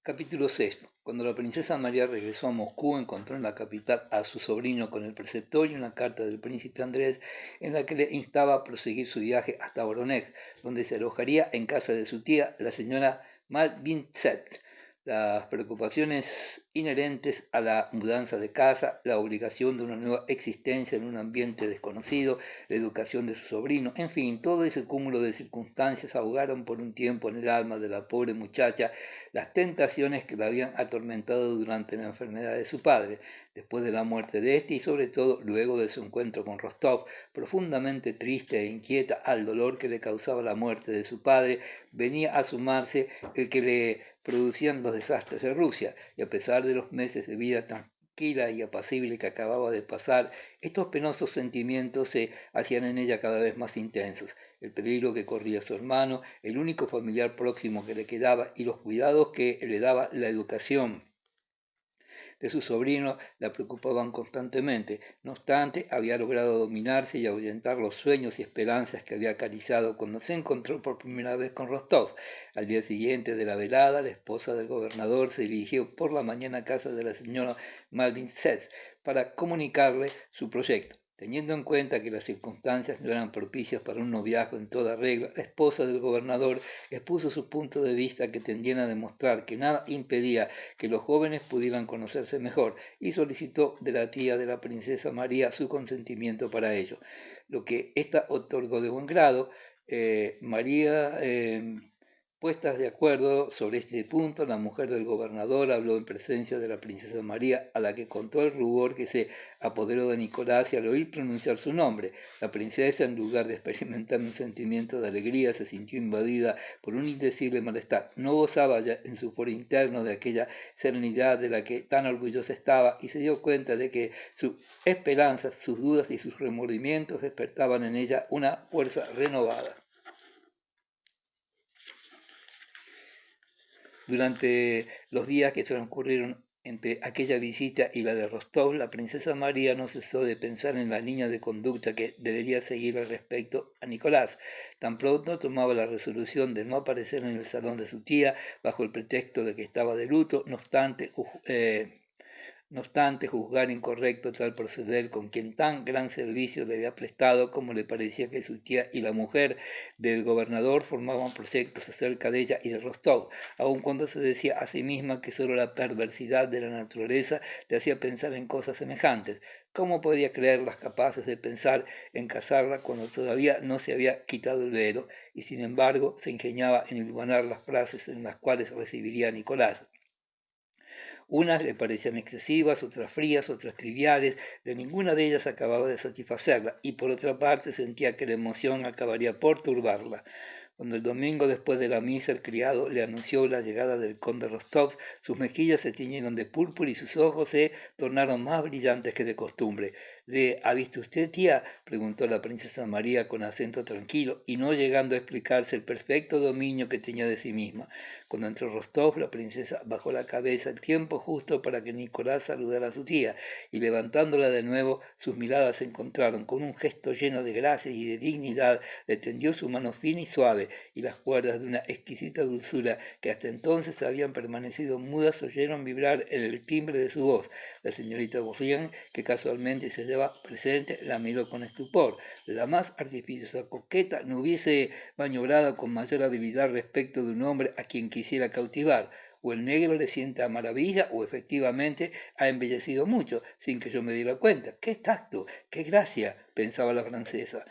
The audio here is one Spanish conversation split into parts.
Capítulo sexto. Cuando la princesa María regresó a Moscú, encontró en la capital a su sobrino con el preceptor y una carta del príncipe Andrés en la que le instaba a proseguir su viaje hasta Voronezh, donde se alojaría en casa de su tía, la señora Malvintsett. Las preocupaciones inherentes a la mudanza de casa, la obligación de una nueva existencia en un ambiente desconocido, la educación de su sobrino, en fin, todo ese cúmulo de circunstancias ahogaron por un tiempo en el alma de la pobre muchacha las tentaciones que la habían atormentado durante la enfermedad de su padre, después de la muerte de éste y sobre todo luego de su encuentro con Rostov, profundamente triste e inquieta al dolor que le causaba la muerte de su padre, venía a sumarse el que le producían los desastres de Rusia, y a pesar de los meses de vida tranquila y apacible que acababa de pasar, estos penosos sentimientos se hacían en ella cada vez más intensos. El peligro que corría su hermano, el único familiar próximo que le quedaba y los cuidados que le daba la educación de su sobrino la preocupaban constantemente. No obstante, había logrado dominarse y ahuyentar los sueños y esperanzas que había acariciado cuando se encontró por primera vez con Rostov. Al día siguiente de la velada, la esposa del gobernador se dirigió por la mañana a casa de la señora Malvintsett para comunicarle su proyecto. Teniendo en cuenta que las circunstancias no eran propicias para un noviazgo en toda regla, la esposa del gobernador expuso su punto de vista que tendían a demostrar que nada impedía que los jóvenes pudieran conocerse mejor y solicitó de la tía de la princesa María su consentimiento para ello, lo que ésta otorgó de buen grado. María, puestas de acuerdo sobre este punto, la mujer del gobernador habló en presencia de la princesa María, a la que contó el rubor que se apoderó de Nicolás y al oír pronunciar su nombre. La princesa, en lugar de experimentar un sentimiento de alegría, se sintió invadida por un indecible malestar. No gozaba ya en su foro interno de aquella serenidad de la que tan orgullosa estaba y se dio cuenta de que sus esperanzas, sus dudas y sus remordimientos despertaban en ella una fuerza renovada. Durante los días que transcurrieron entre aquella visita y la de Rostov, la princesa María no cesó de pensar en la línea de conducta que debería seguir al respecto a Nicolás. Tan pronto tomaba la resolución de no aparecer en el salón de su tía bajo el pretexto de que estaba de luto, no obstante, juzgar incorrecto tal proceder con quien tan gran servicio le había prestado, como le parecía que su tía y la mujer del gobernador formaban proyectos acerca de ella y de Rostov, aun cuando se decía a sí misma que solo la perversidad de la naturaleza le hacía pensar en cosas semejantes. ¿Cómo podía creerlas capaces de pensar en casarla cuando todavía no se había quitado el velo y sin embargo se ingeniaba en hilvanar las frases en las cuales recibiría a Nicolás? Unas le parecían excesivas, otras frías, otras triviales, de ninguna de ellas acababa de satisfacerla, y por otra parte sentía que la emoción acabaría por turbarla. Cuando el domingo después de la misa el criado le anunció la llegada del conde Rostov, sus mejillas se tiñeron de púrpura y sus ojos se tornaron más brillantes que de costumbre. ¿Le ha visto usted, tía?, preguntó la princesa María con acento tranquilo y no llegando a explicarse el perfecto dominio que tenía de sí misma. Cuando entró Rostov, la princesa bajó la cabeza el tiempo justo para que Nicolás saludara a su tía, y levantándola de nuevo, sus miradas se encontraron. Con un gesto lleno de gracia y de dignidad, le tendió su mano fina y suave, y las cuerdas de una exquisita dulzura que hasta entonces habían permanecido mudas oyeron vibrar en el timbre de su voz. La señorita Bourrienne, que casualmente se hallaba presente, la miró con estupor. La más artificiosa coqueta no hubiese maniobrado con mayor habilidad respecto de un hombre a quien quisiera cautivar. O el negro le sienta a maravilla, o efectivamente ha embellecido mucho, sin que yo me diera cuenta. ¡Qué tacto! ¡Qué gracia!, pensaba la francesa.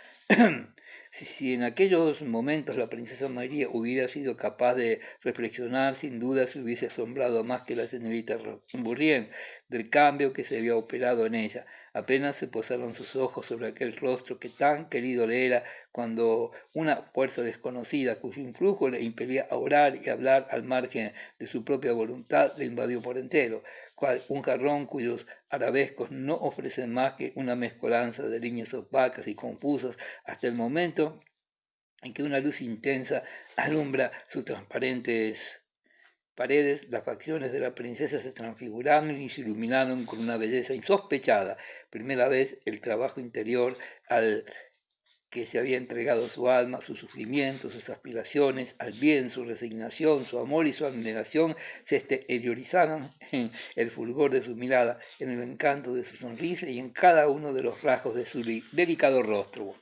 Si en aquellos momentos la princesa María hubiera sido capaz de reflexionar, sin duda se hubiese asombrado más que la señorita Bourrienne del cambio que se había operado en ella. Apenas se posaron sus ojos sobre aquel rostro que tan querido le era, cuando una fuerza desconocida, cuyo influjo le impedía a orar y hablar al margen de su propia voluntad, le invadió por entero, cual un jarrón cuyos arabescos no ofrecen más que una mezcolanza de líneas opacas y confusas hasta el momento en que una luz intensa alumbra sus transparentes paredes. Las facciones de la princesa se transfiguraron y se iluminaron con una belleza insospechada. Primera vez el trabajo interior al que se había entregado su alma, sus sufrimientos, sus aspiraciones al bien, su resignación, su amor y su abnegación se exteriorizaron en el fulgor de su mirada, en el encanto de su sonrisa y en cada uno de los rasgos de su delicado rostro.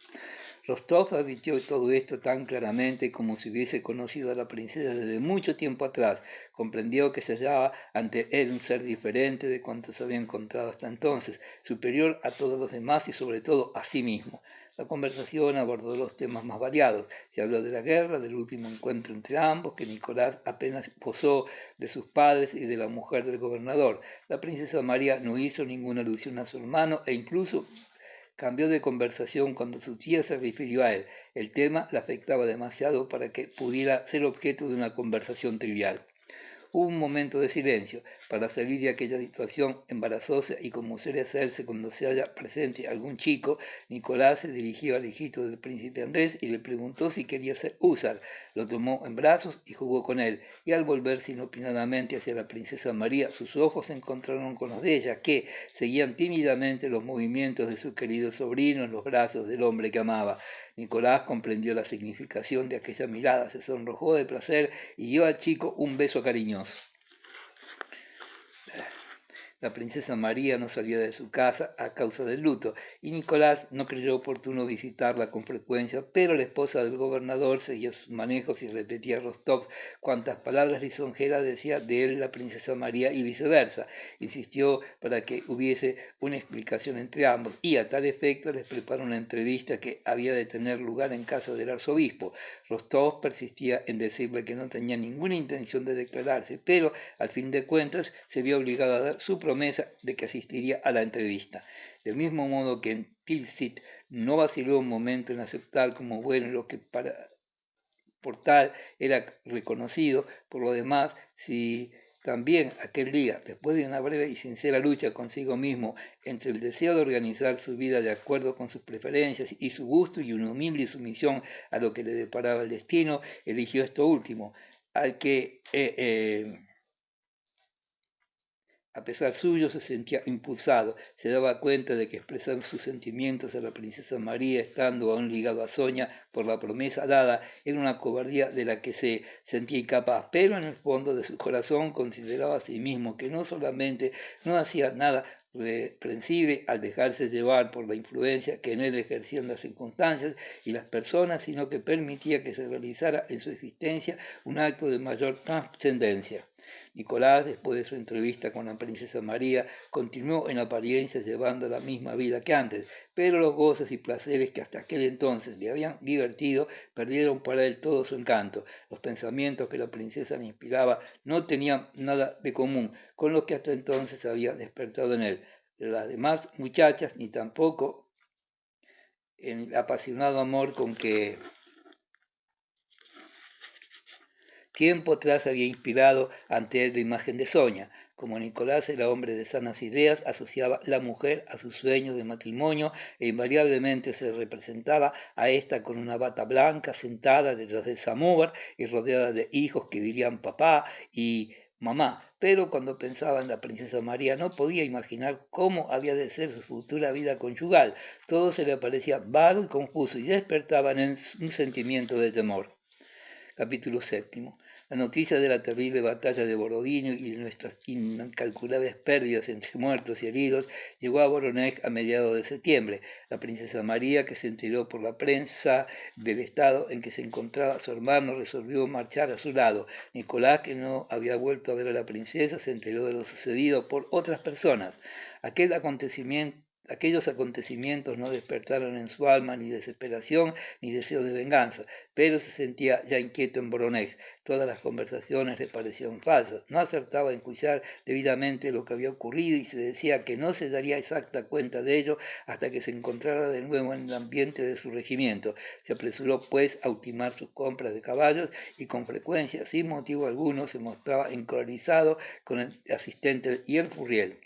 Rostov advirtió todo esto tan claramente como si hubiese conocido a la princesa desde mucho tiempo atrás. Comprendió que se hallaba ante él un ser diferente de cuantos había encontrado hasta entonces, superior a todos los demás y sobre todo a sí mismo. La conversación abordó los temas más variados. Se habló de la guerra, del último encuentro entre ambos, que Nicolás apenas posó, de sus padres y de la mujer del gobernador. La princesa María no hizo ninguna alusión a su hermano e incluso cambió de conversación cuando su tía se refirió a él. El tema la afectaba demasiado para que pudiera ser objeto de una conversación trivial. Hubo un momento de silencio para salir de aquella situación embarazosa y como suele hacerse cuando se halla presente algún chico, Nicolás se dirigió al hijito del príncipe Andrés y le preguntó si quería ser húsar. Lo tomó en brazos y jugó con él, y al volverse inopinadamente hacia la princesa María, sus ojos se encontraron con los de ella, que seguían tímidamente los movimientos de su querido sobrino en los brazos del hombre que amaba. Nicolás comprendió la significación de aquella mirada, se sonrojó de placer y dio al chico un beso cariñoso. La princesa María no salía de su casa a causa del luto, y Nicolás no creyó oportuno visitarla con frecuencia, pero la esposa del gobernador seguía sus manejos y repetía a Rostov cuantas palabras lisonjeras decía de él la princesa María y viceversa. Insistió para que hubiese una explicación entre ambos, y a tal efecto les preparó una entrevista que había de tener lugar en casa del arzobispo. Rostov persistía en decirle que no tenía ninguna intención de declararse, pero al fin de cuentas se vio obligado a dar su promesa de que asistiría a la entrevista. Del mismo modo que en Tilsit no vaciló un momento en aceptar como bueno lo que por tal era reconocido. Por lo demás, si también aquel día, después de una breve y sincera lucha consigo mismo entre el deseo de organizar su vida de acuerdo con sus preferencias y su gusto y una humilde sumisión a lo que le deparaba el destino, eligió esto último, al que a pesar suyo se sentía impulsado, se daba cuenta de que expresar sus sentimientos a la princesa María estando aún ligado a Sonia por la promesa dada era una cobardía de la que se sentía incapaz, pero en el fondo de su corazón consideraba a sí mismo que no solamente no hacía nada reprensible al dejarse llevar por la influencia que en él ejercían las circunstancias y las personas, sino que permitía que se realizara en su existencia un acto de mayor trascendencia. Nicolás, después de su entrevista con la princesa María, continuó en apariencia llevando la misma vida que antes, pero los goces y placeres que hasta aquel entonces le habían divertido perdieron para él todo su encanto. Los pensamientos que la princesa le inspiraba no tenían nada de común con lo que hasta entonces había despertado en él. Las demás muchachas, ni tampoco el apasionado amor con que tiempo atrás había inspirado ante él la imagen de Sonia. Como Nicolás era hombre de sanas ideas, asociaba la mujer a sus sueños de matrimonio e invariablemente se representaba a ésta con una bata blanca sentada detrás del samóvar y rodeada de hijos que dirían papá y mamá. Pero cuando pensaba en la princesa María no podía imaginar cómo había de ser su futura vida conyugal. Todo se le parecía vago y confuso y despertaba en él un sentimiento de temor. Capítulo 7. La noticia de la terrible batalla de Borodino y de nuestras incalculables pérdidas entre muertos y heridos llegó a Voronezh a mediados de septiembre. La princesa María, que se enteró por la prensa del estado en que se encontraba su hermano, resolvió marchar a su lado. Nicolás, que no había vuelto a ver a la princesa, se enteró de lo sucedido por otras personas. Aquellos acontecimientos no despertaron en su alma ni desesperación ni deseo de venganza, pero se sentía ya inquieto en Voronezh. Todas las conversaciones le parecían falsas, no acertaba a enjuiciar debidamente lo que había ocurrido y se decía que no se daría exacta cuenta de ello hasta que se encontrara de nuevo en el ambiente de su regimiento. Se apresuró pues a ultimar sus compras de caballos y con frecuencia, sin motivo alguno, se mostraba encolerizado con el asistente y el furriel.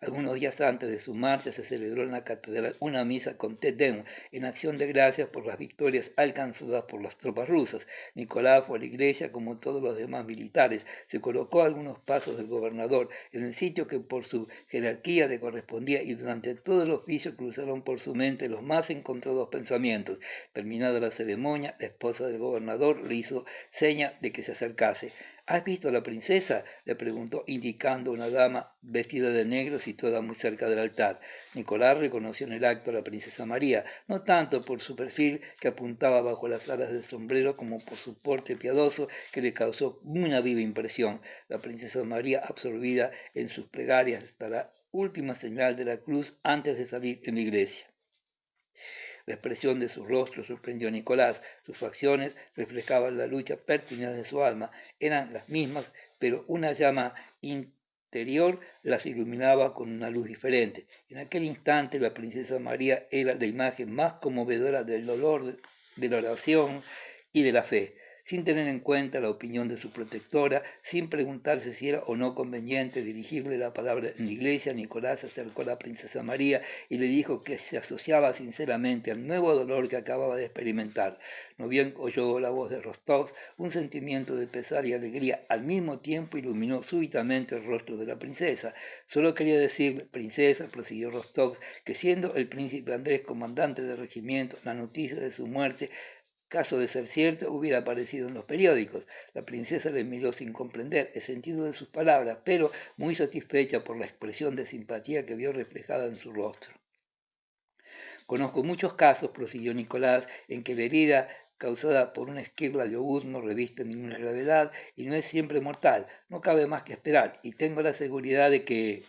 Algunos días antes de su marcha se celebró en la catedral una misa con Te Deum en acción de gracias por las victorias alcanzadas por las tropas rusas. Nicolás fue a la iglesia como todos los demás militares. Se colocó a algunos pasos del gobernador en el sitio que por su jerarquía le correspondía y durante todo el oficio cruzaron por su mente los más encontrados pensamientos. Terminada la ceremonia, la esposa del gobernador le hizo seña de que se acercase. ¿Has visto a la princesa?, le preguntó, indicando una dama vestida de negro situada muy cerca del altar. Nicolás reconoció en el acto a la princesa María, no tanto por su perfil que apuntaba bajo las alas del sombrero como por su porte piadoso que le causó una viva impresión. La princesa María, absorbida en sus plegarias hasta la última señal de la cruz antes de salir en la iglesia. La expresión de su rostro sorprendió a Nicolás. Sus facciones reflejaban la lucha pertinaz de su alma. Eran las mismas, pero una llama interior las iluminaba con una luz diferente. En aquel instante la princesa María era la imagen más conmovedora del dolor, de la oración y de la fe. Sin tener en cuenta la opinión de su protectora, sin preguntarse si era o no conveniente dirigirle la palabra en la iglesia, Nicolás se acercó a la princesa María y le dijo que se asociaba sinceramente al nuevo dolor que acababa de experimentar. No bien oyó la voz de Rostov, un sentimiento de pesar y alegría al mismo tiempo iluminó súbitamente el rostro de la princesa. Solo quería decirle, princesa, prosiguió Rostov, que siendo el príncipe Andrés comandante del regimiento, la noticia de su muerte, caso de ser cierto, hubiera aparecido en los periódicos. La princesa le miró sin comprender el sentido de sus palabras, pero muy satisfecha por la expresión de simpatía que vio reflejada en su rostro. Conozco muchos casos, prosiguió Nicolás, en que la herida causada por una esquirla de obús no reviste ninguna gravedad y no es siempre mortal. No cabe más que esperar, y tengo la seguridad de que...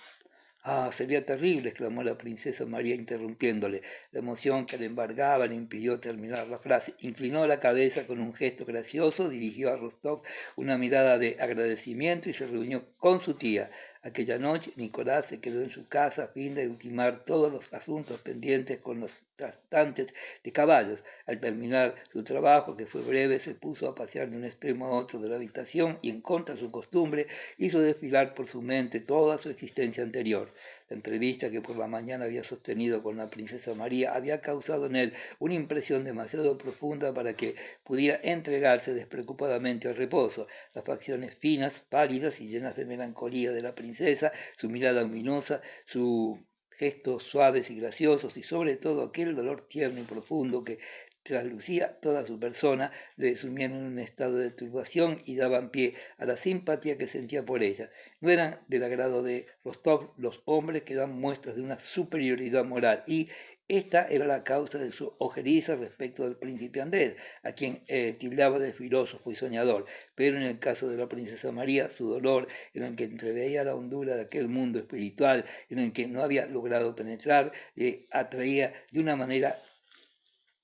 Ah, sería terrible, exclamó la princesa María interrumpiéndole. La emoción que le embargaba le impidió terminar la frase. Inclinó la cabeza con un gesto gracioso, dirigió a Rostov una mirada de agradecimiento y se reunió con su tía. Aquella noche Nicolás se quedó en su casa a fin de ultimar todos los asuntos pendientes con los trastantes de caballos. Al terminar su trabajo, que fue breve, se puso a pasear de un extremo a otro de la habitación y, en contra de su costumbre, hizo desfilar por su mente toda su existencia anterior. La entrevista que por la mañana había sostenido con la princesa María había causado en él una impresión demasiado profunda para que pudiera entregarse despreocupadamente al reposo. Las facciones finas, pálidas y llenas de melancolía de la princesa, su mirada luminosa, su gestos suaves y graciosos y sobre todo aquel dolor tierno y profundo que traslucía toda su persona, le sumían en un estado de turbación y daban pie a la simpatía que sentía por ella. No eran del agrado de Rostov los hombres que dan muestras de una superioridad moral y esta era la causa de su ojeriza respecto del príncipe Andrés, a quien tildaba de filósofo y soñador, pero en el caso de la princesa María, su dolor, en el que entreveía la hondura de aquel mundo espiritual, en el que no había logrado penetrar, le atraía de una manera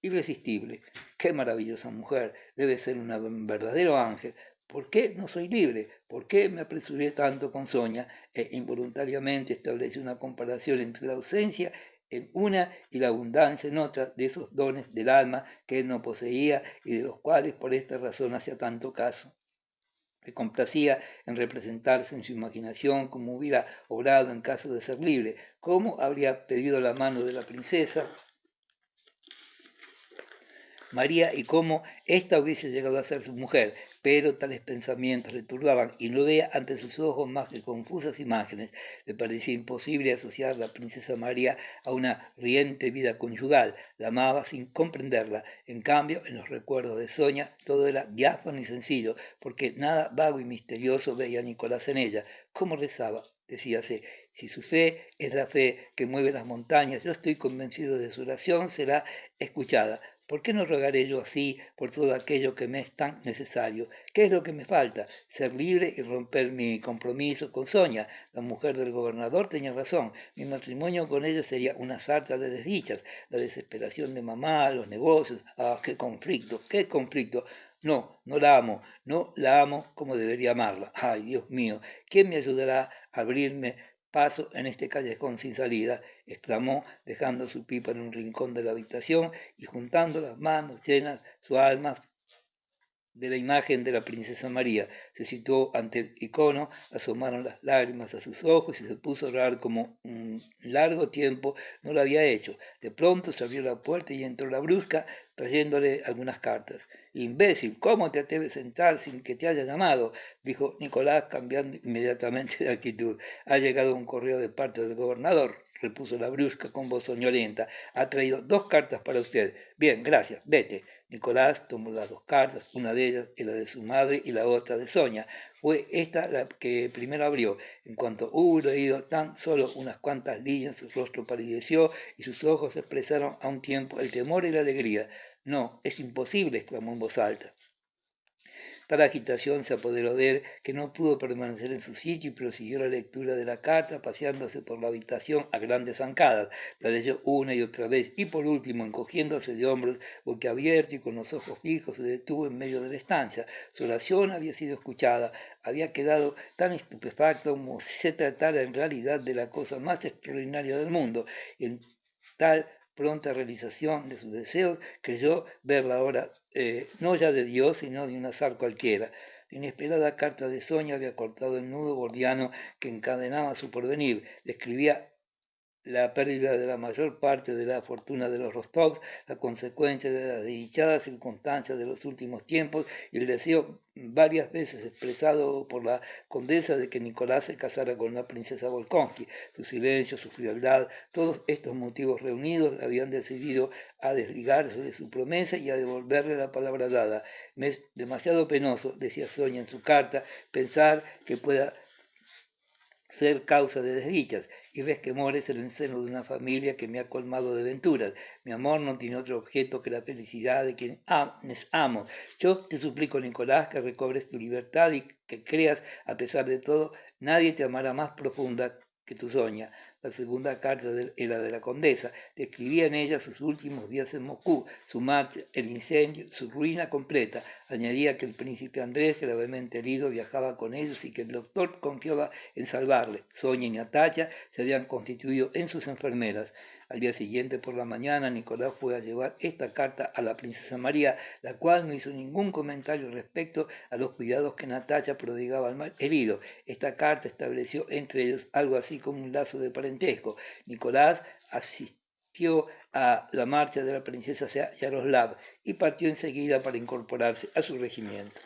irresistible. ¡Qué maravillosa mujer! Debe ser un verdadero ángel. ¿Por qué no soy libre? ¿Por qué me apresuré tanto con Sonia? Involuntariamente establecí una comparación entre la ausencia en una y la abundancia en otra de esos dones del alma que él no poseía y de los cuales por esta razón hacía tanto caso. Me complacía en representarse en su imaginación como hubiera obrado en caso de ser libre, cómo habría pedido la mano de la princesa María y cómo ésta hubiese llegado a ser su mujer, pero tales pensamientos le turbaban y no veía ante sus ojos más que confusas imágenes. Le parecía imposible asociar a la princesa María a una riente vida conyugal, la amaba sin comprenderla. En cambio, en los recuerdos de Sonia, todo era diáfano y sencillo, porque nada vago y misterioso veía Nicolás en ella. ¿Cómo rezaba? Decíase, si su fe es la fe que mueve las montañas, yo estoy convencido de su oración será escuchada. ¿Por qué no rogaré yo así por todo aquello que me es tan necesario? ¿Qué es lo que me falta? Ser libre y romper mi compromiso con Sonia. La mujer del gobernador tenía razón. Mi matrimonio con ella sería una sarta de desdichas. La desesperación de mamá, los negocios. ¡Ah, qué conflicto! ¡Qué conflicto! No, no la amo. No la amo como debería amarla. ¡Ay, Dios mío! ¿Quién me ayudará a abrirme paso en este callejón sin salida? Exclamó, dejando su pipa en un rincón de la habitación y juntando las manos llenas su alma de la imagen de la princesa María. Se situó ante el icono, asomaron las lágrimas a sus ojos y se puso a orar como un largo tiempo no lo había hecho. De pronto se abrió la puerta y entró la brusca trayéndole algunas cartas. Imbécil, ¿cómo te atreves a entrar sin que te haya llamado? Dijo Nicolás, cambiando inmediatamente de actitud. Ha llegado un correo de parte del gobernador, repuso la brusca con voz soñolienta. Ha traído 2 cartas para usted. Bien, gracias, vete. Nicolás tomó las 2 cartas, una de ellas era de su madre y la otra de Sonia. Fue esta la que primero abrió. En cuanto hubo leído tan solo unas cuantas líneas, su rostro palideció y sus ojos expresaron a un tiempo el temor y la alegría. No, es imposible, exclamó en voz alta. Tal agitación se apoderó de él que no pudo permanecer en su sitio y prosiguió la lectura de la carta, paseándose por la habitación a grandes zancadas. La leyó una y otra vez y por último, encogiéndose de hombros, boquiabierto y con los ojos fijos, se detuvo en medio de la estancia. Su oración había sido escuchada. Había quedado tan estupefacto como si se tratara en realidad de la cosa más extraordinaria del mundo. En tal pronta realización de sus deseos, creyó ver la hora no ya de Dios, sino de un azar cualquiera. La inesperada carta de Sonia había cortado el nudo gordiano que encadenaba su porvenir. Le escribía la pérdida de la mayor parte de la fortuna de los Rostovs, la consecuencia de las desdichadas circunstancias de los últimos tiempos y el deseo varias veces expresado por la condesa de que Nicolás se casara con la princesa Volkonsky. Su silencio, su frialdad, todos estos motivos reunidos le habían decidido a desligarse de su promesa y a devolverle la palabra dada. Me es demasiado penoso, decía Sonia en su carta, pensar que pueda ser causa de desdichas y resquemores en el seno de una familia que me ha colmado de venturas. Mi amor no tiene otro objeto que la felicidad de quienes amo. Yo te suplico, Nicolás, que recobres tu libertad y que creas, a pesar de todo, nadie te amará más profunda que tu Sonia. La segunda carta era de la condesa. Describía en ella sus últimos días en Moscú, su marcha, el incendio, su ruina completa. Añadía que el príncipe Andrés, gravemente herido, viajaba con ellos y que el doctor confiaba en salvarle. Sonia y Natacha se habían constituido en sus enfermeras. Al día siguiente por la mañana, Nicolás fue a llevar esta carta a la princesa María, la cual no hizo ningún comentario respecto a los cuidados que Natacha prodigaba al mal herido. Esta carta estableció entre ellos algo así como un lazo de parentesco. Nicolás asistió a la marcha de la princesa Yaroslav y partió enseguida para incorporarse a su regimiento.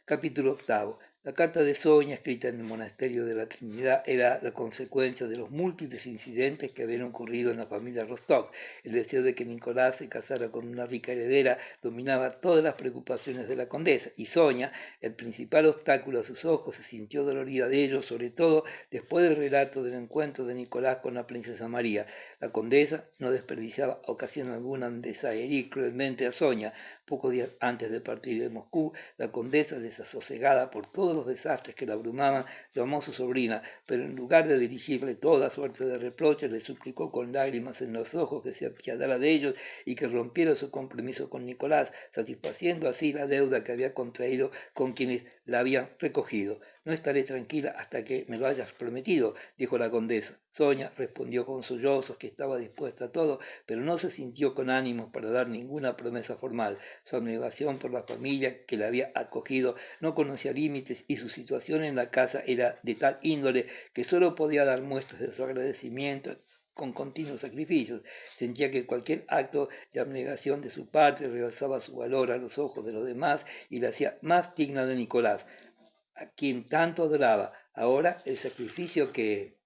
Capítulo 8. La carta de Sonia, escrita en el monasterio de la Trinidad, era la consecuencia de los múltiples incidentes que habían ocurrido en la familia Rostov. El deseo de que Nicolás se casara con una rica heredera dominaba todas las preocupaciones de la condesa, y Sonia, el principal obstáculo a sus ojos, se sintió dolorida de ello, sobre todo después del relato del encuentro de Nicolás con la princesa María. La condesa no desperdiciaba ocasión alguna en desherir cruelmente a Sonia. Pocos días antes de partir de Moscú, la condesa, desasosegada por todos los desastres que la abrumaban, llamó a su sobrina, pero en lugar de dirigirle toda suerte de reproches, le suplicó con lágrimas en los ojos que se apiadara de ellos y que rompiera su compromiso con Nicolás, satisfaciendo así la deuda que había contraído con quienes la habían recogido. No estaré tranquila hasta que me lo hayas prometido, dijo la condesa. Sonia respondió con sollozos que estaba dispuesta a todo, pero no se sintió con ánimos para dar ninguna promesa formal. Su abnegación por la familia que la había acogido no conocía límites y su situación en la casa era de tal índole que solo podía dar muestras de su agradecimiento con continuos sacrificios. Sentía que cualquier acto de abnegación de su parte realzaba su valor a los ojos de los demás y la hacía más digna de Nicolás, a quien tanto adoraba. Ahora el sacrificio que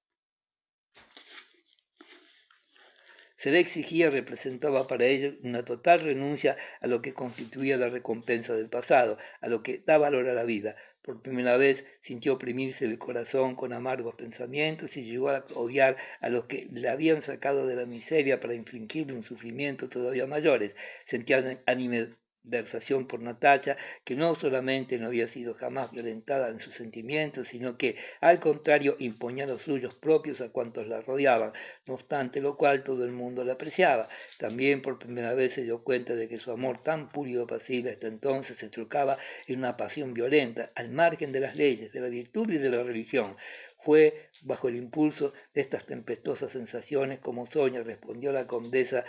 se le exigía representaba para ellos una total renuncia a lo que constituía la recompensa del pasado, a lo que da valor a la vida. Por primera vez sintió oprimirse el corazón con amargos pensamientos y llegó a odiar a los que le habían sacado de la miseria para infligirle un sufrimiento todavía mayores. Sentía animadversación por Natacha, que no solamente no había sido jamás violentada en sus sentimientos, sino que, al contrario, imponía los suyos propios a cuantos la rodeaban, no obstante lo cual todo el mundo la apreciaba. También por primera vez se dio cuenta de que su amor tan puro y apacible hasta entonces se trocaba en una pasión violenta, al margen de las leyes, de la virtud y de la religión. Fue bajo el impulso de estas tempestuosas sensaciones como Sonia respondió a la condesa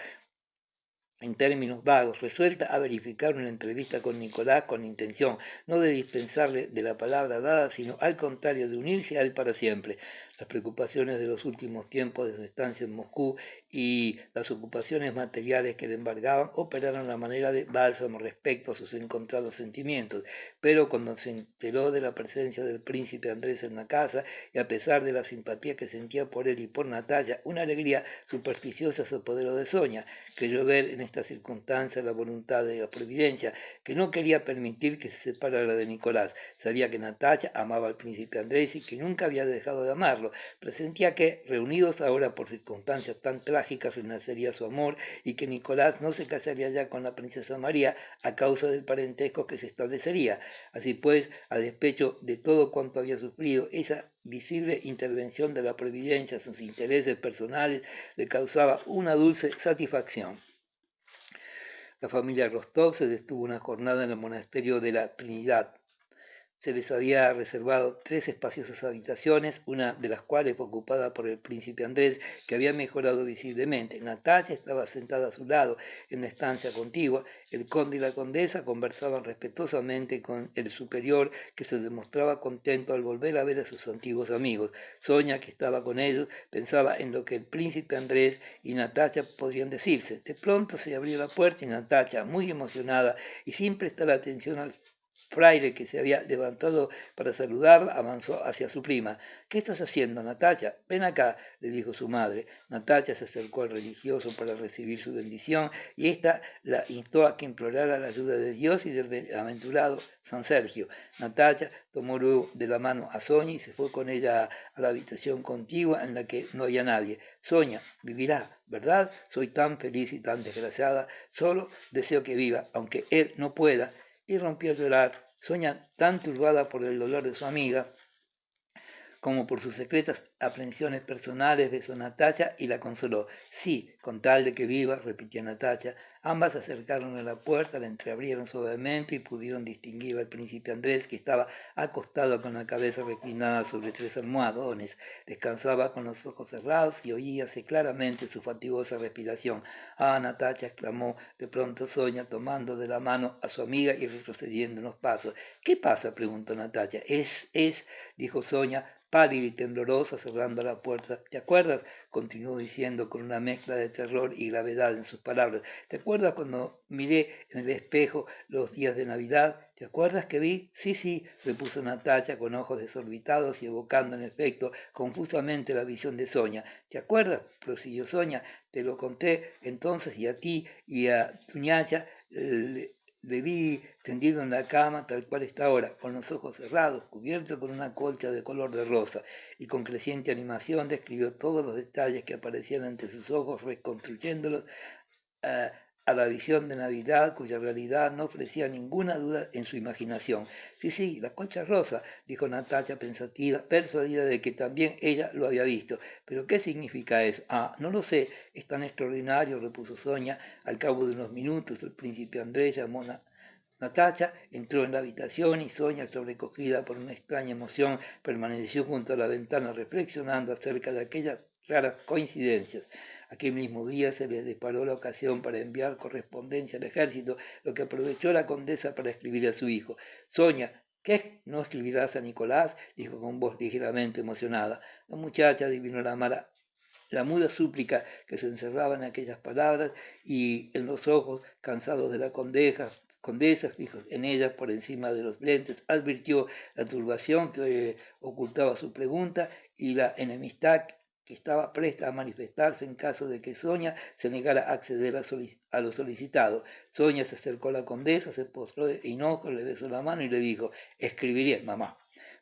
en términos vagos, resuelta a verificar una entrevista con Nicolás con la intención no de dispensarle de la palabra dada, sino al contrario, de unirse a él para siempre. Las preocupaciones de los últimos tiempos de su estancia en Moscú y las ocupaciones materiales que le embargaban operaron a manera de bálsamo respecto a sus encontrados sentimientos, pero cuando se enteró de la presencia del príncipe Andrés en la casa, y a pesar de la simpatía que sentía por él y por Natalia, una alegría supersticiosa se apoderó de Sonia. Creyó ver en esta circunstancia la voluntad de la providencia, que no quería permitir que se separara de Nicolás. Sabía que Natalia amaba al príncipe Andrés y que nunca había dejado de amarlo. Presentía que, reunidos ahora por circunstancias tan trágicas, renacería su amor y que Nicolás no se casaría ya con la princesa María a causa del parentesco que se establecería. Así pues, a despecho de todo cuanto había sufrido, esa visible intervención de la providencia, sus intereses personales, le causaba una dulce satisfacción. La familia Rostov se detuvo una jornada en el monasterio de la Trinidad. Se les había reservado 3 espaciosas habitaciones, una de las cuales fue ocupada por el príncipe Andrés, que había mejorado visiblemente. Natalia estaba sentada a su lado en la estancia contigua. El conde y la condesa conversaban respetuosamente con el superior, que se demostraba contento al volver a ver a sus antiguos amigos. Sonia, que estaba con ellos, pensaba en lo que el príncipe Andrés y Natalia podrían decirse. De pronto se abrió la puerta y Natalia, muy emocionada y sin prestar atención al fraile, que se había levantado para saludarla, avanzó hacia su prima. ¿Qué estás haciendo, Natalia? Ven acá, le dijo su madre. Natalia se acercó al religioso para recibir su bendición y ésta la instó a que implorara la ayuda de Dios y del bienaventurado San Sergio. Natalia tomó luego de la mano a Sonia y se fue con ella a la habitación contigua en la que no había nadie. Sonia, vivirá, ¿verdad? Soy tan feliz y tan desgraciada. Solo deseo que viva, aunque él no pueda. Y rompió a llorar. Sonia, tan turbada por el dolor de su amiga como por sus secretas aprensiones personales, besó a Natalia y la consoló. Sí, con tal de que viva, repitió Natalia. Ambas se acercaron a la puerta, la entreabrieron suavemente y pudieron distinguir al príncipe Andrés, que estaba acostado con la cabeza reclinada sobre 3 almohadones. Descansaba con los ojos cerrados y oíase claramente su fatigosa respiración. Ah, Natalia, exclamó de pronto Sonia, tomando de la mano a su amiga y retrocediendo unos pasos. ¿Qué pasa?, preguntó Natalia. Dijo Sonia, pálida y temblorosa, cerrando la puerta. ¿Te acuerdas?, continuó diciendo con una mezcla de terror y gravedad en sus palabras. ¿Te acuerdas cuando miré en el espejo los días de Navidad? ¿Te acuerdas que vi? Sí, repuso Natalia con ojos desorbitados y evocando en efecto confusamente la visión de Sonia. ¿Te acuerdas?, prosiguió Sonia. Te lo conté entonces y a ti y a tu ñacha le vi tendido en la cama tal cual está ahora, con los ojos cerrados, cubierto con una colcha de color de rosa, y con creciente animación describió todos los detalles que aparecían ante sus ojos, reconstruyéndolos a la visión de Navidad, cuya realidad no ofrecía ninguna duda en su imaginación. Sí, la colcha rosa, dijo Natalia pensativa, persuadida de que también ella lo había visto. ¿Pero qué significa eso? Ah, no lo sé, es tan extraordinario, repuso Sonia. Al cabo de unos minutos el príncipe Andrés llamó a Natalia, entró en la habitación y Sonia, sobrecogida por una extraña emoción, permaneció junto a la ventana reflexionando acerca de aquellas raras coincidencias. Aquel mismo día se les disparó la ocasión para enviar correspondencia al ejército, lo que aprovechó la condesa para escribir a su hijo. Sonia, ¿qué? ¿No escribirás a Nicolás?, dijo con voz ligeramente emocionada. La muchacha adivinó la muda súplica que se encerraba en aquellas palabras y en los ojos cansados de la condesa, fijos en ella por encima de los lentes, advirtió la turbación que ocultaba su pregunta y la enemistad que estaba presta a manifestarse en caso de que Sonia se negara a acceder a lo solicitado. Sonia se acercó a la condesa, se postró de enojo, le besó la mano y le dijo: escribiré, mamá.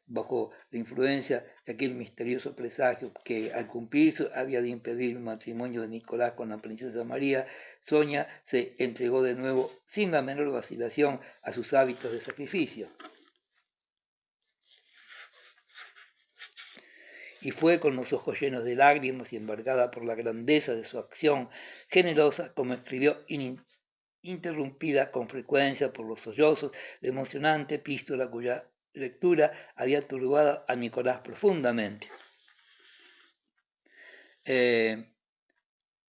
Bajo la influencia de aquel misterioso presagio que al cumplirse había de impedir el matrimonio de Nicolás con la princesa María, Sonia se entregó de nuevo sin la menor vacilación a sus hábitos de sacrificio. Y fue con los ojos llenos de lágrimas y embargada por la grandeza de su acción generosa como escribió interrumpida con frecuencia por los sollozos la emocionante epístola cuya lectura había turbado a Nicolás profundamente.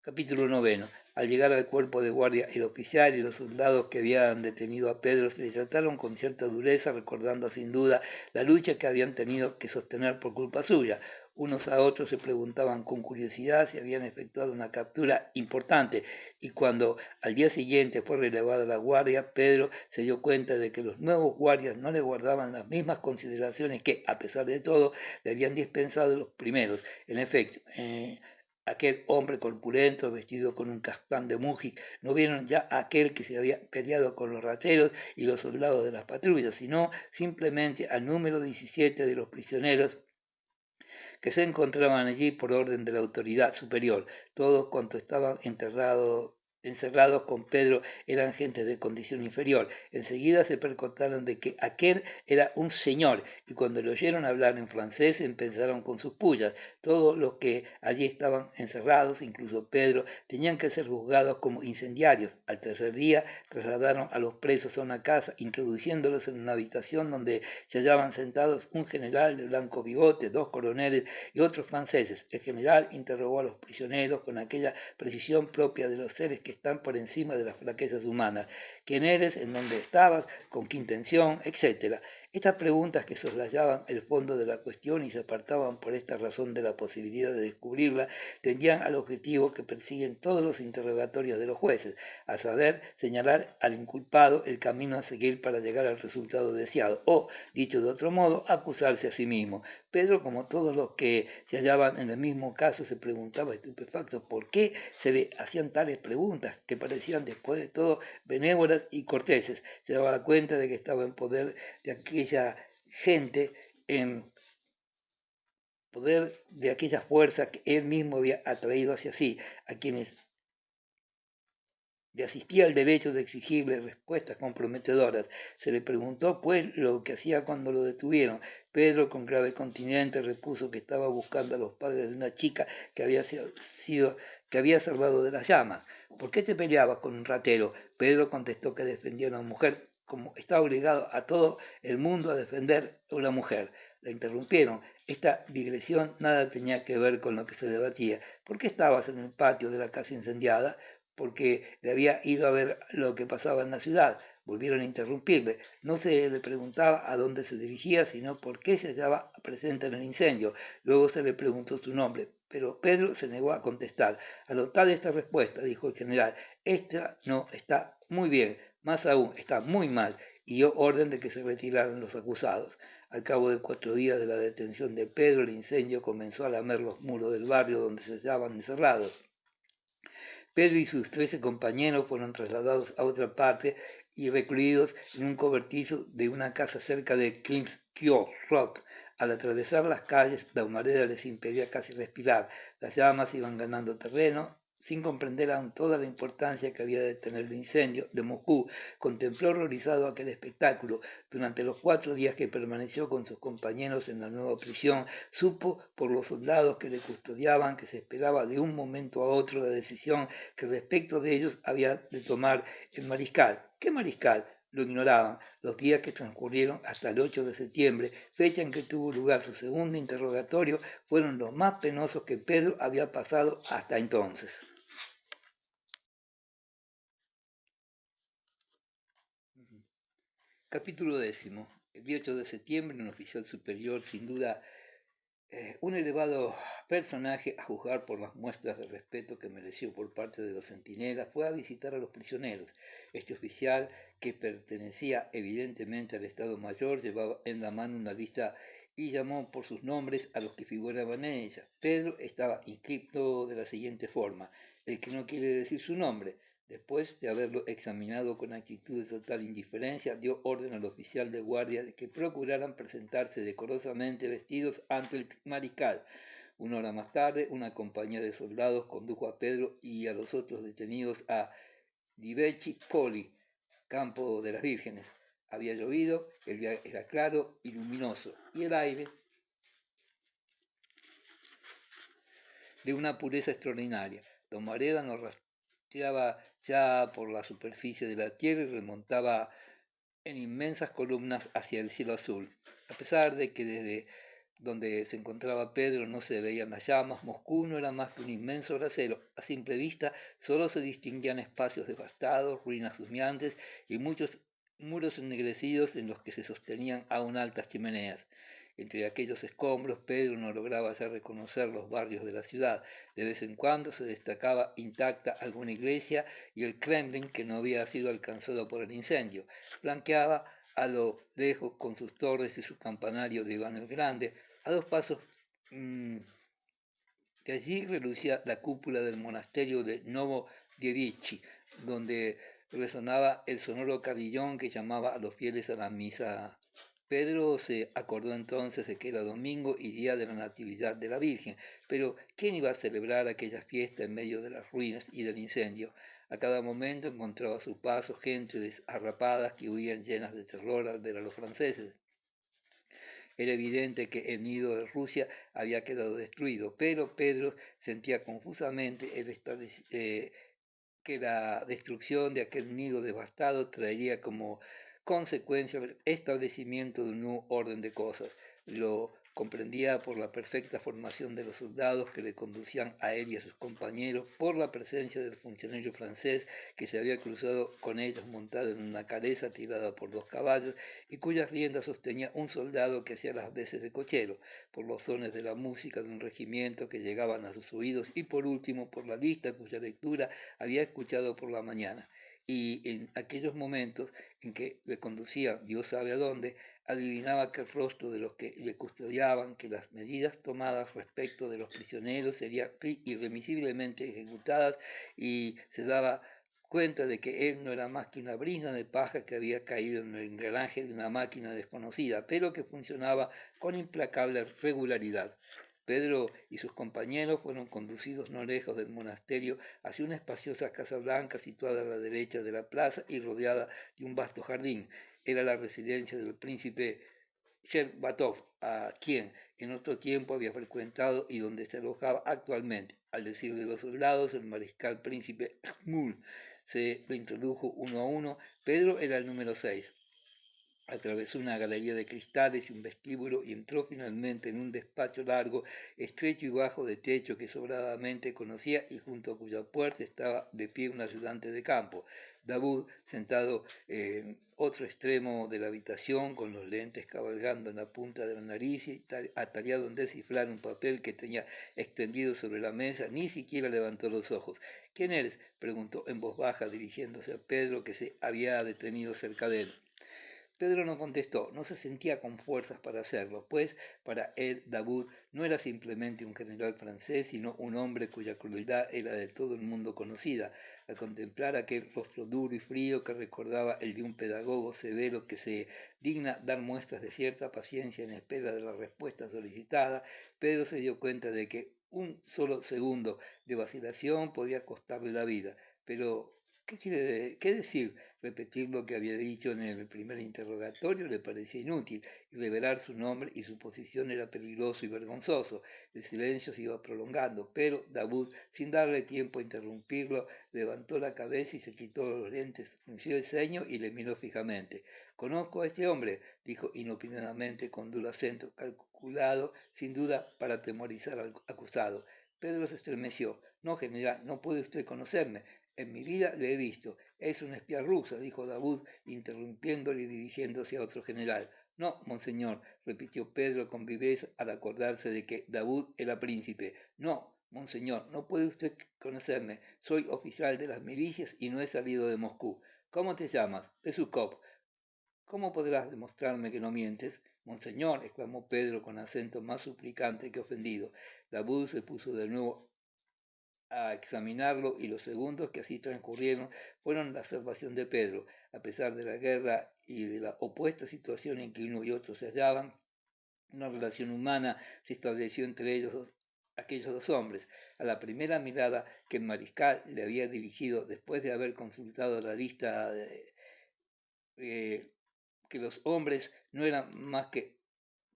Capítulo 9. Al llegar al cuerpo de guardia, el oficial y los soldados que habían detenido a Pedro se le trataron con cierta dureza, recordando sin duda la lucha que habían tenido que sostener por culpa suya. Unos a otros se preguntaban con curiosidad si habían efectuado una captura importante, y cuando al día siguiente fue relevada la guardia, Pedro se dio cuenta de que los nuevos guardias no le guardaban las mismas consideraciones que, a pesar de todo, le habían dispensado los primeros. En efecto, aquel hombre corpulento, vestido con un caspán de mujic, no vieron ya a aquel que se había peleado con los rateros y los soldados de las patrullas, sino simplemente al número 17 de los prisioneros que se encontraban allí por orden de la autoridad superior. Todos cuantos estaban encerrados con Pedro eran gente de condición inferior. Enseguida se percataron de que aquel era un señor, y cuando lo oyeron hablar en francés empezaron con sus pullas. Todos los que allí estaban encerrados, incluso Pedro, tenían que ser juzgados como incendiarios. Al tercer día trasladaron a los presos a una casa, introduciéndolos en una habitación donde se hallaban sentados un general de blanco bigote, dos coroneles y otros franceses. El general interrogó a los prisioneros con aquella precisión propia de los seres que están por encima de las flaquezas humanas. ¿Quién eres? ¿En dónde estabas? ¿Con qué intención? Etcétera. Estas preguntas que soslayaban el fondo de la cuestión y se apartaban por esta razón de la posibilidad de descubrirla, tendían al objetivo que persiguen todos los interrogatorios de los jueces, a saber, señalar al inculpado el camino a seguir para llegar al resultado deseado, o, dicho de otro modo, acusarse a sí mismo. Pedro, como todos los que se hallaban en el mismo caso, se preguntaba estupefacto por qué se le hacían tales preguntas, que parecían después de todo benévolas y corteses. Se daba cuenta de que estaba en poder de aquella gente, en poder de aquella fuerza que él mismo había atraído hacia sí, a quienes le asistía el derecho de exigirle respuestas comprometedoras. Se le preguntó, pues, lo que hacía cuando lo detuvieron. Pedro, con grave continente, repuso que estaba buscando a los padres de una chica que había salvado de las llamas. ¿Por qué te peleabas con un ratero? Pedro contestó que defendía a una mujer, como está obligado a todo el mundo a defender a una mujer. La interrumpieron. Esta digresión nada tenía que ver con lo que se debatía. ¿Por qué estabas en el patio de la casa incendiada? Porque le había ido a ver lo que pasaba en la ciudad. Volvieron a interrumpirle. No se le preguntaba a dónde se dirigía, sino por qué se hallaba presente en el incendio. Luego se le preguntó su nombre, pero Pedro se negó a contestar. Al notar esta respuesta, dijo el general, esta no está muy bien, más aún, está muy mal, y dio orden de que se retiraran los acusados. Al cabo de 4 días de la detención de Pedro, el incendio comenzó a lamer los muros del barrio donde se hallaban encerrados. Pedro y sus 13 compañeros fueron trasladados a otra parte y recluidos en un cobertizo de una casa cerca de King's Rock. Al atravesar las calles, la humareda les impedía casi respirar. Las llamas iban ganando terreno. Sin comprender aún toda la importancia que había de tener el incendio, de Moscú contempló horrorizado aquel espectáculo. Durante los 4 días que permaneció con sus compañeros en la nueva prisión, supo por los soldados que le custodiaban que se esperaba de un momento a otro la decisión que respecto de ellos había de tomar el mariscal. ¿Qué mariscal? Lo ignoraban. Los días que transcurrieron hasta el 8 de septiembre, fecha en que tuvo lugar su segundo interrogatorio, fueron los más penosos que Pedro había pasado hasta entonces. Capítulo 10. El día 8 de septiembre, un oficial superior, sin duda un elevado personaje, a juzgar por las muestras de respeto que mereció por parte de los centinelas, fue a visitar a los prisioneros. Este oficial, que pertenecía evidentemente al Estado Mayor, llevaba en la mano una lista y llamó por sus nombres a los que figuraban en ella. Pedro estaba inscrito de la siguiente forma: el que no quiere decir su nombre. Después de haberlo examinado con actitud de total indiferencia, dio orden al oficial de guardia de que procuraran presentarse decorosamente vestidos ante el mariscal. Una hora más tarde, una compañía de soldados condujo a Pedro y a los otros detenidos a Divechi Poli, campo de las vírgenes. Había llovido, el día era claro y luminoso, y el aire de una pureza extraordinaria. La humareda nos rastreaba ya por la superficie de la tierra y remontaba en inmensas columnas hacia el cielo azul. A pesar de que desde Donde se encontraba Pedro no se veían las llamas. Moscú no era más que un inmenso brasero. A simple vista solo se distinguían espacios devastados, ruinas humeantes y muchos muros ennegrecidos en los que se sostenían aún altas chimeneas. Entre aquellos escombros Pedro no lograba ya reconocer los barrios de la ciudad. De vez en cuando se destacaba intacta alguna iglesia y el Kremlin, que no había sido alcanzado por el incendio. Flanqueaba a lo lejos con sus torres y su campanario de Iván el Grande. A dos pasos de allí relucía la cúpula del monasterio de Novodievichy, donde resonaba el sonoro carillón que llamaba a los fieles a la misa. Pedro se acordó entonces de que era domingo y día de la Natividad de la Virgen, pero ¿quién iba a celebrar aquella fiesta en medio de las ruinas y del incendio? A cada momento encontraba a su paso gente desarrapadas que huían llenas de terror al ver a los franceses. Era evidente que el nido de Rusia había quedado destruido, pero Pedro sentía confusamente que la destrucción de aquel nido devastado traería como consecuencia el establecimiento de un nuevo orden de cosas. Lo comprendía por la perfecta formación de los soldados que le conducían a él y a sus compañeros, por la presencia del funcionario francés que se había cruzado con ellos montado en una caleza tirada por dos caballos y cuyas riendas sostenía un soldado que hacía las veces de cochero, por los sones de la música de un regimiento que llegaban a sus oídos y por último por la lista cuya lectura había escuchado por la mañana. Y en aquellos momentos en que le conducía Dios sabe a dónde, adivinaba que el rostro de los que le custodiaban, que las medidas tomadas respecto de los prisioneros serían irremisiblemente ejecutadas y se daba cuenta de que él no era más que una brizna de paja que había caído en el engranaje de una máquina desconocida, pero que funcionaba con implacable regularidad. Pedro y sus compañeros fueron conducidos no lejos del monasterio hacia una espaciosa casa blanca situada a la derecha de la plaza y rodeada de un vasto jardín. Era la residencia del príncipe Sherbatov, a quien en otro tiempo había frecuentado y donde se alojaba actualmente. Al decir de los soldados, el mariscal príncipe Khmul se lo introdujo uno a uno. Pedro era el número 6. Atravesó una galería de cristales y un vestíbulo y entró finalmente en un despacho largo, estrecho y bajo de techo que sobradamente conocía y junto a cuya puerta estaba de pie un ayudante de campo. Davud, sentado en otro extremo de la habitación, con los lentes cabalgando en la punta de la nariz y atareado en descifrar un papel que tenía extendido sobre la mesa, ni siquiera levantó los ojos. ¿Quién eres?, preguntó en voz baja dirigiéndose a Pedro, que se había detenido cerca de él. Pedro no contestó, no se sentía con fuerzas para hacerlo, pues para él Davout no era simplemente un general francés, sino un hombre cuya crueldad era de todo el mundo conocida. Al contemplar aquel rostro duro y frío que recordaba el de un pedagogo severo que se digna dar muestras de cierta paciencia en espera de la respuesta solicitada, Pedro se dio cuenta de que un solo segundo de vacilación podía costarle la vida. Pero, ¿qué decir? Repetir lo que había dicho en el primer interrogatorio le parecía inútil, y revelar su nombre y su posición era peligroso y vergonzoso. El silencio se iba prolongando, pero Davout, sin darle tiempo a interrumpirlo, levantó la cabeza y se quitó los lentes, frunció el ceño y le miró fijamente. «Conozco a este hombre», dijo inopinadamente con duro acento, calculado, sin duda, para atemorizar al acusado. Pedro se estremeció. «No, general, no puede usted conocerme. En mi vida le he visto. Es una espía rusa», dijo Davout, interrumpiéndole y dirigiéndose a otro general. «No, monseñor», repitió Pedro con viveza al acordarse de que Davout era príncipe. «No, monseñor, no puede usted conocerme. Soy oficial de las milicias y no he salido de Moscú». «¿Cómo te llamas?» «Besukov». «¿Cómo podrás demostrarme que no mientes?» «Monseñor», exclamó Pedro con acento más suplicante que ofendido. Davout se puso de nuevo a examinarlo y los segundos que así transcurrieron fueron la salvación de Pedro. A pesar de la guerra y de la opuesta situación en que uno y otro se hallaban, una relación humana se estableció entre aquellos dos hombres. A la primera mirada que el mariscal le había dirigido después de haber consultado la lista que los hombres no eran más que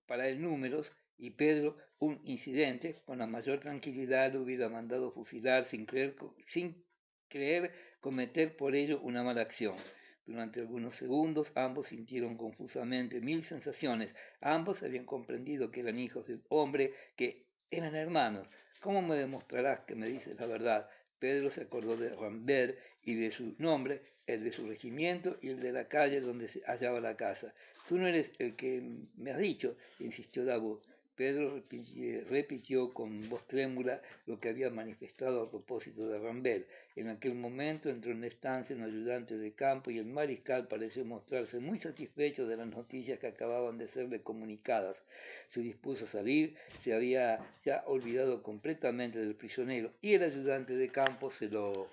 para él números, y Pedro, un incidente, con la mayor tranquilidad lo hubiera mandado fusilar sin creer cometer por ello una mala acción. Durante algunos segundos ambos sintieron confusamente mil sensaciones. Ambos habían comprendido que eran hijos de un hombre, que eran hermanos. ¿Cómo me demostrarás que me dices la verdad? Pedro se acordó de Rambert y de su nombre, el de su regimiento y el de la calle donde se hallaba la casa. Tú no eres el que me has dicho, insistió Davout. Pedro repitió con voz trémula lo que había manifestado a propósito de Rambert. En aquel momento entró en la estancia un ayudante de campo y el mariscal pareció mostrarse muy satisfecho de las noticias que acababan de serle comunicadas. Se dispuso a salir, se había ya olvidado completamente del prisionero y el ayudante de campo se lo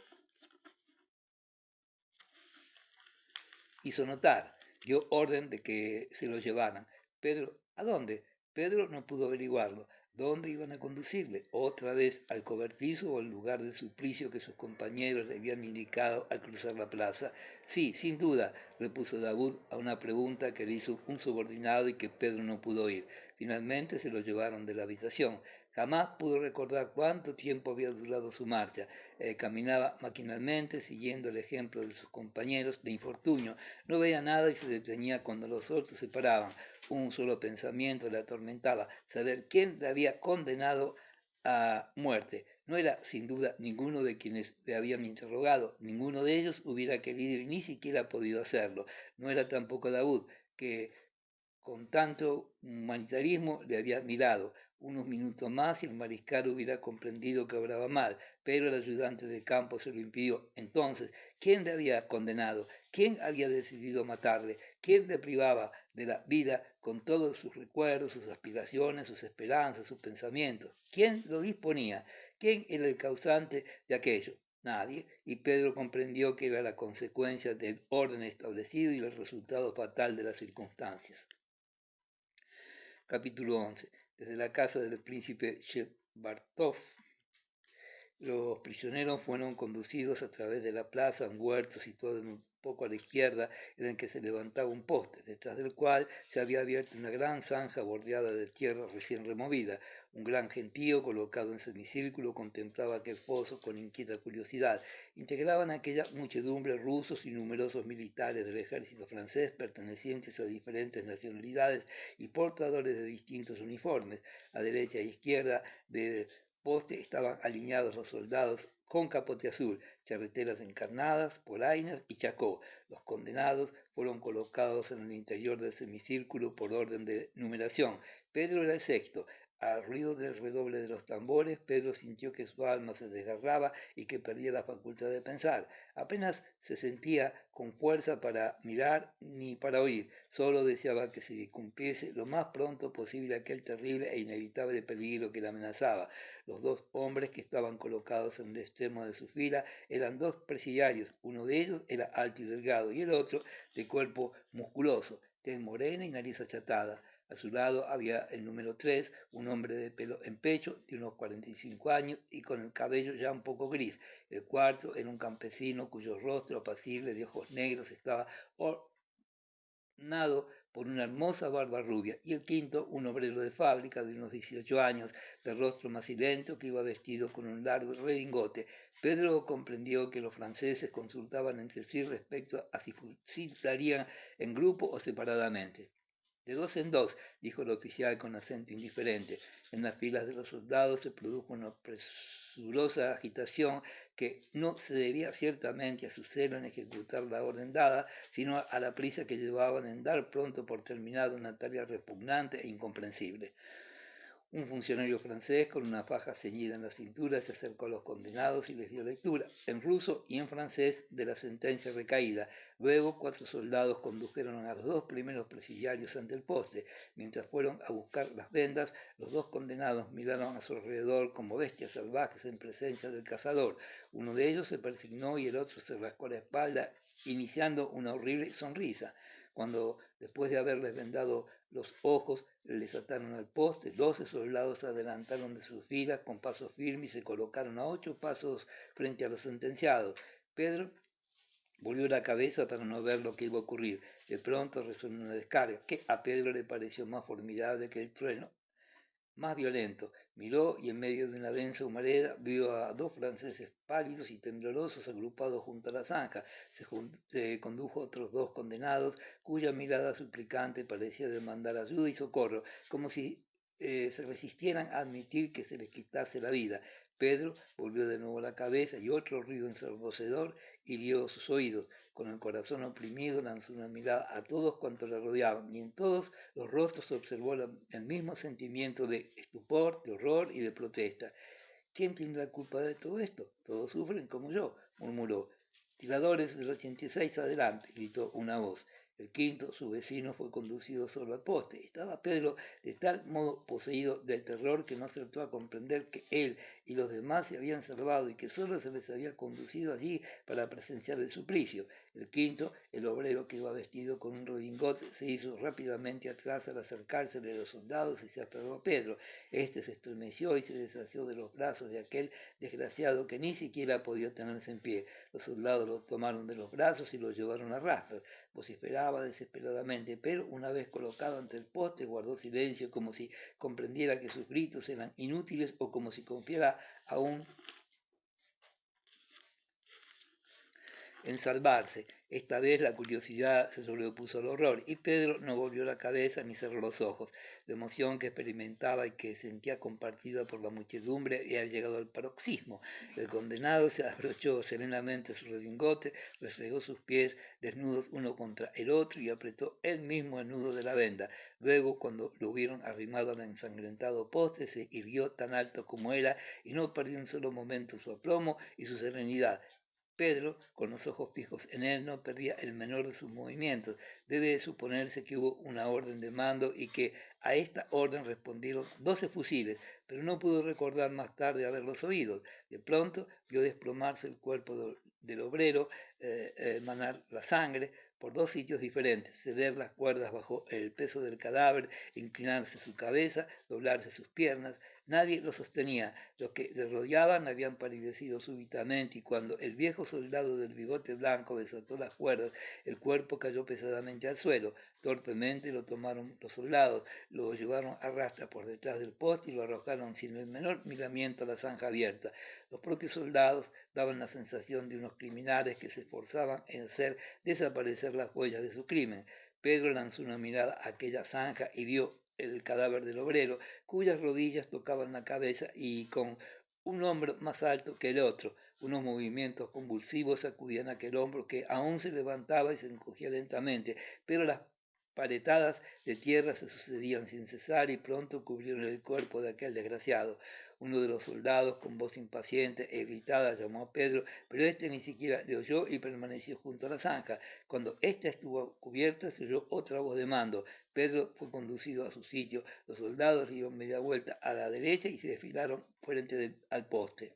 hizo notar. Dio orden de que se lo llevaran. Pedro, ¿a dónde? Pedro no pudo averiguarlo. ¿Dónde iban a conducirle? ¿Otra vez al cobertizo o al lugar de suplicio que sus compañeros le habían indicado al cruzar la plaza? Sí, sin duda, repuso Davout a una pregunta que le hizo un subordinado y que Pedro no pudo oír. Finalmente se lo llevaron de la habitación. Jamás pudo recordar cuánto tiempo había durado su marcha. Caminaba maquinalmente, siguiendo el ejemplo de sus compañeros de infortunio. No veía nada y se detenía cuando los otros se paraban. Un solo pensamiento le atormentaba, saber quién le había condenado a muerte. No era sin duda ninguno de quienes le habían interrogado, ninguno de ellos hubiera querido y ni siquiera podido hacerlo. No era tampoco Davout, que con tanto humanitarismo le había admirado. Unos minutos más y el mariscal hubiera comprendido que obraba mal, pero el ayudante de campo se lo impidió. Entonces, ¿quién le había condenado? ¿Quién había decidido matarle? ¿Quién le privaba de la vida con todos sus recuerdos, sus aspiraciones, sus esperanzas, sus pensamientos? ¿Quién lo disponía? ¿Quién era el causante de aquello? Nadie, y Pedro comprendió que era la consecuencia del orden establecido y el resultado fatal de las circunstancias. Capítulo 11. Desde la casa del príncipe Shchebartov, los prisioneros fueron conducidos a través de la plaza a un huerto situado un poco a la izquierda, en el que se levantaba un poste, detrás del cual se había abierto una gran zanja bordeada de tierra recién removida. Un gran gentío colocado en semicírculo contemplaba aquel foso con inquieta curiosidad. Integraban aquella muchedumbre rusos y numerosos militares del ejército francés pertenecientes a diferentes nacionalidades y portadores de distintos uniformes. A derecha e izquierda del poste estaban alineados los soldados con capote azul, charreteras encarnadas, polainas y chacó. Los condenados fueron colocados en el interior del semicírculo por orden de numeración. Pedro era el sexto. Al ruido del redoble de los tambores, Pedro sintió que su alma se desgarraba y que perdía la facultad de pensar. Apenas se sentía con fuerza para mirar ni para oír. Solo deseaba que se cumpliese lo más pronto posible aquel terrible e inevitable peligro que le amenazaba. Los dos hombres que estaban colocados en el extremo de su fila eran dos presidiarios. Uno de ellos era alto y delgado y el otro de cuerpo musculoso, tez morena y nariz achatada. A su lado había el número 3, un hombre de pelo en pecho, de unos 45 años y con el cabello ya un poco gris. El cuarto era un campesino cuyo rostro apacible de ojos negros estaba ornado por una hermosa barba rubia, y el quinto, un obrero de fábrica de unos 18 años, de rostro macilento, que iba vestido con un largo redingote. Pedro comprendió que los franceses consultaban entre sí respecto a si fusilarían en grupo o separadamente. De dos en dos, dijo el oficial con acento indiferente. En las filas de los soldados se produjo una presurosa agitación que no se debía ciertamente a su celo en ejecutar la orden dada, sino a la prisa que llevaban en dar pronto por terminada una tarea repugnante e incomprensible. Un funcionario francés con una faja ceñida en la cintura se acercó a los condenados y les dio lectura, en ruso y en francés, de la sentencia recaída. Luego 4 soldados condujeron a los dos primeros presidiarios ante el poste. Mientras fueron a buscar las vendas, los dos condenados miraron a su alrededor como bestias salvajes en presencia del cazador. Uno de ellos se persignó y el otro se rascó la espalda, iniciando una horrible sonrisa. Cuando, después de haberles vendado los ojos, les ataron al poste, 12 soldados se adelantaron de sus filas con paso firme y se colocaron a 8 pasos frente a los sentenciados. Pedro volvió la cabeza para no ver lo que iba a ocurrir. De pronto resonó una descarga, que a Pedro le pareció más formidable que el trueno más violento. Miró y en medio de una densa humareda vio a dos franceses pálidos y temblorosos agrupados junto a la zanja. Se condujo a otros dos condenados, cuya mirada suplicante parecía demandar ayuda y socorro, como si se resistieran a admitir que se les quitase la vida. Pedro volvió de nuevo la cabeza y otro ruido ensordecedor hirió sus oídos. Con el corazón oprimido lanzó una mirada a todos cuantos le rodeaban y en todos los rostros observó el mismo sentimiento de estupor, de horror y de protesta. ¿Quién tiene la culpa de todo esto? Todos sufren como yo, murmuró. Tiradores del 86 adelante, gritó una voz. El quinto, su vecino, fue conducido solo al poste. Estaba Pedro de tal modo poseído del terror que no acertó a comprender que él y los demás se habían salvado y que solo se les había conducido allí para presenciar el suplicio. El quinto, el obrero que iba vestido con un redingote, se hizo rápidamente atrás al acercarse de los soldados y se aferró a Pedro. Este se estremeció y se deshació de los brazos de aquel desgraciado que ni siquiera podía tenerse en pie. Los soldados lo tomaron de los brazos y lo llevaron a rastras. Vociferaba desesperadamente, pero una vez colocado ante el poste guardó silencio como si comprendiera que sus gritos eran inútiles o como si confiara aún en salvarse. Esta vez la curiosidad se sobrepuso al horror y Pedro no volvió la cabeza ni cerró los ojos. La emoción que experimentaba y que sentía compartida por la muchedumbre había llegado al paroxismo. El condenado se abrochó serenamente su redingote, restregó sus pies desnudos uno contra el otro y apretó él mismo el nudo de la venda. Luego, cuando lo hubieron arrimado al ensangrentado poste, se irguió tan alto como era y no perdió un solo momento su aplomo y su serenidad. Pedro, con los ojos fijos en él, no perdía el menor de sus movimientos. Debe suponerse que hubo una orden de mando y que a esta orden respondieron 12 fusiles, pero no pudo recordar más tarde haberlos oído. De pronto vio desplomarse el cuerpo del obrero, manar la sangre por dos sitios diferentes, ceder las cuerdas bajo el peso del cadáver, inclinarse su cabeza, doblarse sus piernas. Nadie lo sostenía. Los que le rodeaban habían palidecido súbitamente y cuando el viejo soldado del bigote blanco desató las cuerdas, el cuerpo cayó pesadamente al suelo. Torpemente lo tomaron los soldados, lo llevaron a rastras por detrás del poste y lo arrojaron sin el menor miramiento a la zanja abierta. Los propios soldados daban la sensación de unos criminales que se esforzaban en hacer desaparecer las huellas de su crimen. Pedro lanzó una mirada a aquella zanja y vio el cadáver del obrero, cuyas rodillas tocaban la cabeza y con un hombro más alto que el otro. Unos movimientos convulsivos sacudían aquel hombro que aún se levantaba y se encogía lentamente, pero las paletadas de tierra se sucedían sin cesar y pronto cubrieron el cuerpo de aquel desgraciado. Uno de los soldados, con voz impaciente e irritada, llamó a Pedro, pero éste ni siquiera le oyó y permaneció junto a la zanja. Cuando ésta estuvo cubierta, se oyó otra voz de mando. Pedro fue conducido a su sitio. Los soldados dieron media vuelta a la derecha y se desfilaron frente al poste.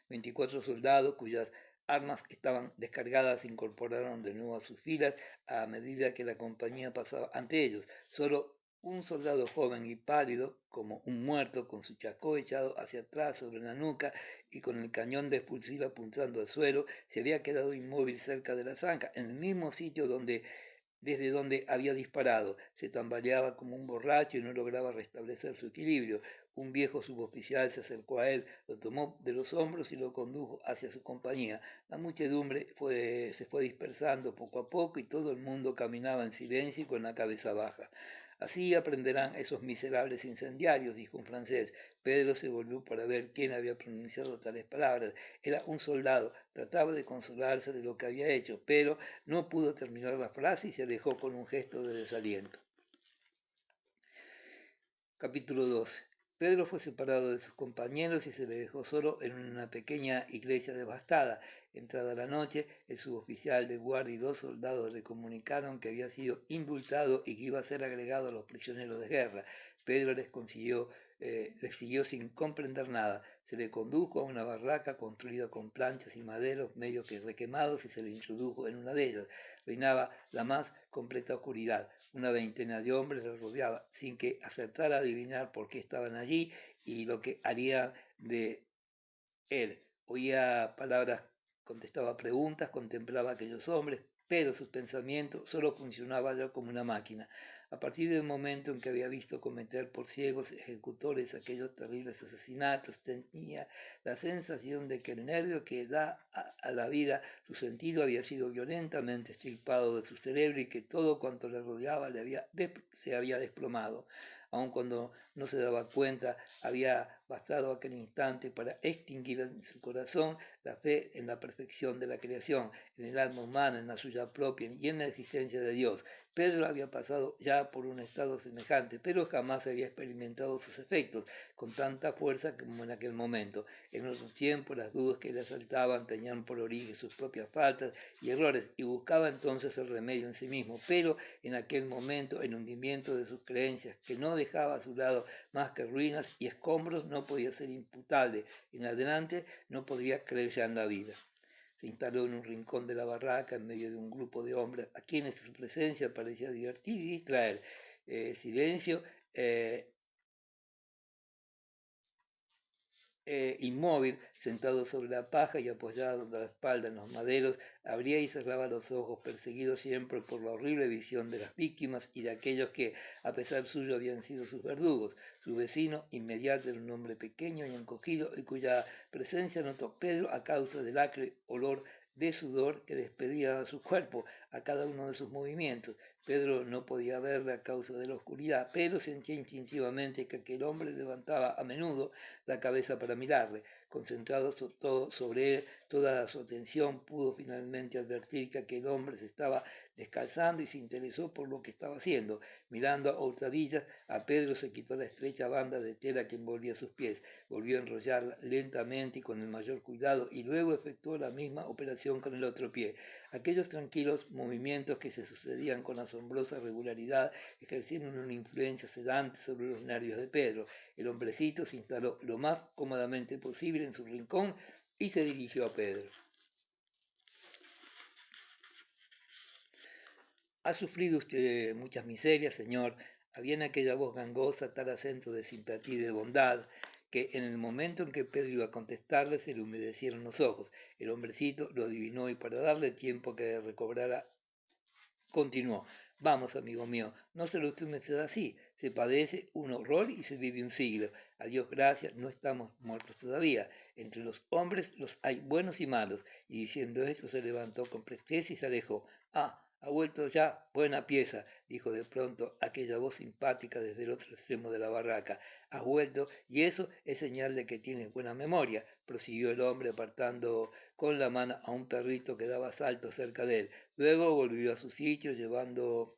24 soldados cuyas armas estaban descargadas se incorporaron de nuevo a sus filas a medida que la compañía pasaba ante ellos. Solo un soldado joven y pálido, como un muerto, con su chacó echado hacia atrás sobre la nuca y con el cañón de fusil apuntando al suelo, se había quedado inmóvil cerca de la zanja, en el mismo sitio desde donde había disparado. Se tambaleaba como un borracho y no lograba restablecer su equilibrio. Un viejo suboficial se acercó a él, lo tomó de los hombros y lo condujo hacia su compañía. La muchedumbre se fue dispersando poco a poco y todo el mundo caminaba en silencio y con la cabeza baja. Así aprenderán esos miserables incendiarios, dijo un francés. Pedro se volvió para ver quién había pronunciado tales palabras. Era un soldado. Trataba de consolarse de lo que había hecho, pero no pudo terminar la frase y se alejó con un gesto de desaliento. Capítulo 12. Pedro fue separado de sus compañeros y se le dejó solo en una pequeña iglesia devastada. Entrada la noche, el suboficial de guardia y dos soldados le comunicaron que había sido indultado y que iba a ser agregado a los prisioneros de guerra. Pedro les siguió sin comprender nada. Se le condujo a una barraca construida con planchas y maderos medio que requemados y se le introdujo en una de ellas. Reinaba la más completa oscuridad. Una veintena de hombres le rodeaba sin que acertara a adivinar por qué estaban allí y lo que haría de él. Oía palabras, contestaba preguntas, contemplaba a aquellos hombres, pero sus pensamientos solo funcionaban ya como una máquina. A partir del momento en que había visto cometer por ciegos ejecutores aquellos terribles asesinatos, tenía la sensación de que el nervio que da a la vida su sentido había sido violentamente extirpado de su cerebro y que todo cuanto le rodeaba se había desplomado. Aun cuando no se daba cuenta, había bastado aquel instante para extinguir en su corazón la fe en la perfección de la creación, en el alma humana, en la suya propia y en la existencia de Dios. Pedro había pasado ya por un estado semejante, pero jamás había experimentado sus efectos con tanta fuerza como en aquel momento. En otro tiempo, las dudas que le asaltaban tenían por origen sus propias faltas y errores, y buscaba entonces el remedio en sí mismo, pero en aquel momento el hundimiento de sus creencias, que no dejaba a su lado más que ruinas y escombros, no podía ser imputable. En adelante no podría creer ya en la vida. Se instaló en un rincón de la barraca en medio de un grupo de hombres a quienes su presencia parecía divertir y distraer. Silencio, inmóvil, sentado sobre la paja y apoyado de la espalda en los maderos, abría y cerraba los ojos, perseguido siempre por la horrible visión de las víctimas y de aquellos que, a pesar suyo, habían sido sus verdugos. Su vecino inmediato era un hombre pequeño y encogido, y cuya presencia notó Pedro a causa del acre olor de sudor que despedía a su cuerpo a cada uno de sus movimientos. Pedro no podía verle a causa de la oscuridad, pero sentía instintivamente que aquel hombre levantaba a menudo la cabeza para mirarle. Concentrado todo sobre él, toda su atención, pudo finalmente advertir que aquel hombre se estaba descalzando y se interesó por lo que estaba haciendo. Mirando a hurtadillas, a Pedro se quitó la estrecha banda de tela que envolvía sus pies, volvió a enrollarla lentamente y con el mayor cuidado, y luego efectuó la misma operación con el otro pie. Aquellos tranquilos movimientos que se sucedían con asombrosa regularidad ejercieron una influencia sedante sobre los nervios de Pedro. El hombrecito se instaló lo más cómodamente posible en su rincón y se dirigió a Pedro. ¿Ha sufrido usted muchas miserias, señor? Había en aquella voz gangosa tal acento de simpatía y de bondad que en el momento en que Pedro iba a contestarle se le humedecieron los ojos. El hombrecito lo adivinó y para darle tiempo que recobrara continuó. Vamos, amigo mío, no se lo tome usted así. Se padece un horror y se vive un siglo. A Dios gracias, no estamos muertos todavía. Entre los hombres los hay buenos y malos. Y diciendo esto se levantó con presteza y se alejó. Ah, ha vuelto ya, buena pieza, dijo de pronto aquella voz simpática desde el otro extremo de la barraca. Has vuelto, y eso es señal de que tienes buena memoria, prosiguió el hombre apartando con la mano a un perrito que daba saltos cerca de él. Luego volvió a su sitio llevando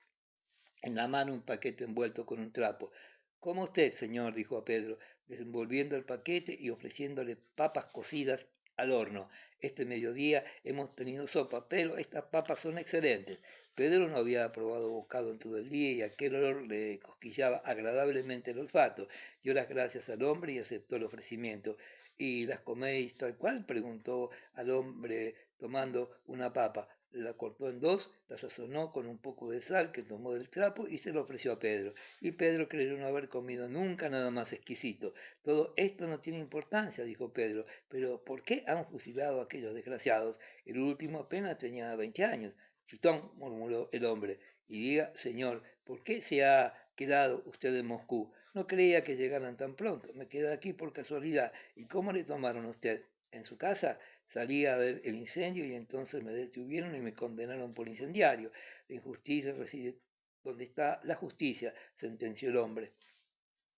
en la mano un paquete envuelto con un trapo. Como usted, señor, dijo a Pedro, desenvolviendo el paquete y ofreciéndole papas cocidas al horno. Este mediodía hemos tenido sopa, pero estas papas son excelentes. Pedro no había probado bocado en todo el día y aquel olor le cosquillaba agradablemente el olfato. Dio las gracias al hombre y aceptó el ofrecimiento. ¿Y las coméis tal cual? Preguntó al hombre tomando una papa. La cortó en dos, la sazonó con un poco de sal que tomó del trapo y se lo ofreció a Pedro. Y Pedro creyó no haber comido nunca nada más exquisito. Todo esto no tiene importancia, dijo Pedro, pero ¿por qué han fusilado a aquellos desgraciados? El último apenas tenía 20 años. Chitón, murmuró el hombre, y diga, señor, ¿por qué se ha quedado usted en Moscú? No creía que llegaran tan pronto. Me quedé aquí por casualidad. ¿Y cómo le tomaron a usted? ¿En su casa? Salí a ver el incendio y entonces me detuvieron y me condenaron por incendiario. La injusticia reside donde está la justicia, sentenció el hombre.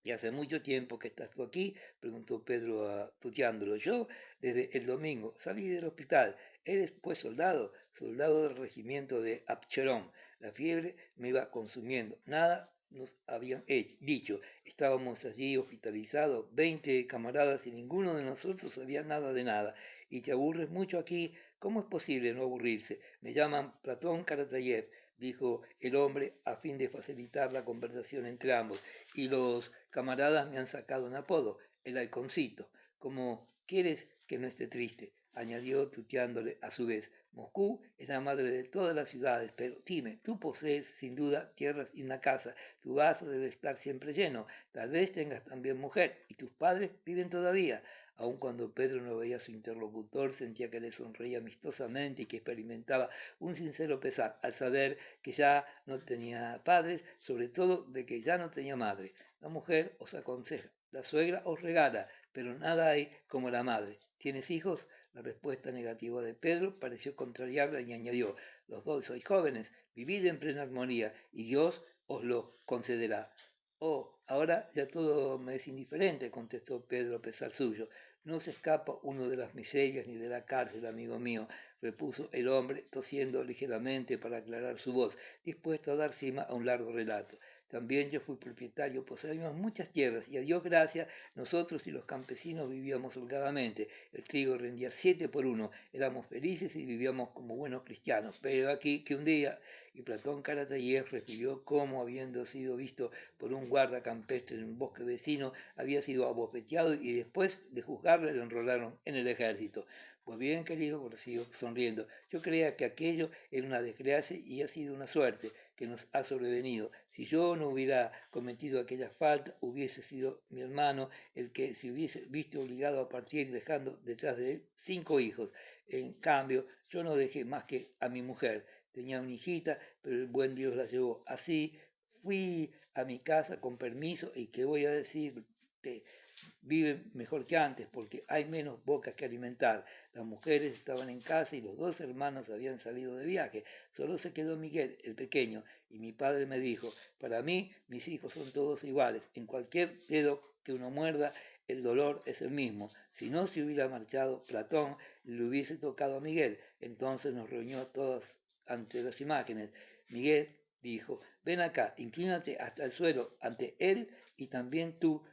¿Y hace mucho tiempo que estás tú aquí? Preguntó Pedro tuteándolo. Yo, desde el domingo, salí del hospital. ¿Eres pues soldado? Soldado del regimiento de Abcherón. La fiebre me iba consumiendo. Nada nos habían dicho. Estábamos allí hospitalizados, 20 camaradas y ninguno de nosotros sabía nada de nada. ¿Y te aburres mucho aquí? ¿Cómo es posible no aburrirse? Me llaman Platón Karatayev, dijo el hombre a fin de facilitar la conversación entre ambos, y los camaradas me han sacado un apodo, el halconcito. Como quieres que no esté triste, añadió tuteándole a su vez. Moscú es la madre de todas las ciudades, pero dime, tú posees sin duda tierras y una casa, tu vaso debe estar siempre lleno, tal vez tengas también mujer, y tus padres viven todavía. Aun cuando Pedro no veía a su interlocutor, sentía que le sonreía amistosamente y que experimentaba un sincero pesar al saber que ya no tenía padres, sobre todo de que ya no tenía madre. La mujer os aconseja, la suegra os regala, pero nada hay como la madre. ¿Tienes hijos? La respuesta negativa de Pedro pareció contrariarla y añadió, los dos sois jóvenes, vivid en plena armonía y Dios os lo concederá. Oh, ahora ya todo me es indiferente, contestó Pedro a pesar suyo. No se escapa uno de las miserias ni de la cárcel, amigo mío, repuso el hombre, tosiendo ligeramente para aclarar su voz, dispuesto a dar cima a un largo relato. También yo fui propietario, poseíamos muchas tierras y a Dios gracias, nosotros y los campesinos vivíamos holgadamente. El trigo rendía 7 por 1, éramos felices y vivíamos como buenos cristianos. Pero aquí que un día, y Platón Caratayev refirió cómo, habiendo sido visto por un guarda campestre en un bosque vecino, había sido abofeteado y después de juzgarle lo enrolaron en el ejército. Pues bien, querido, prosiguió sonriendo, yo creía que aquello era una desgracia y ha sido una suerte que nos ha sobrevenido. Si yo no hubiera cometido aquella falta, hubiese sido mi hermano el que se hubiese visto obligado a partir dejando detrás de él 5 hijos. En cambio, yo no dejé más que a mi mujer. Tenía una hijita, pero el buen Dios la llevó. Así fui a mi casa con permiso y qué voy a decirte, viven mejor que antes porque hay menos bocas que alimentar. Las mujeres estaban en casa y los 2 hermanos habían salido de viaje. Solo se quedó Miguel, el pequeño, y mi padre me dijo, para mí mis hijos son todos iguales. En cualquier dedo que uno muerda, el dolor es el mismo. Si no se hubiera marchado Platón, le hubiese tocado a Miguel. Entonces nos reunió a todos ante las imágenes. Miguel dijo, ven acá, inclínate hasta el suelo ante él y también tú,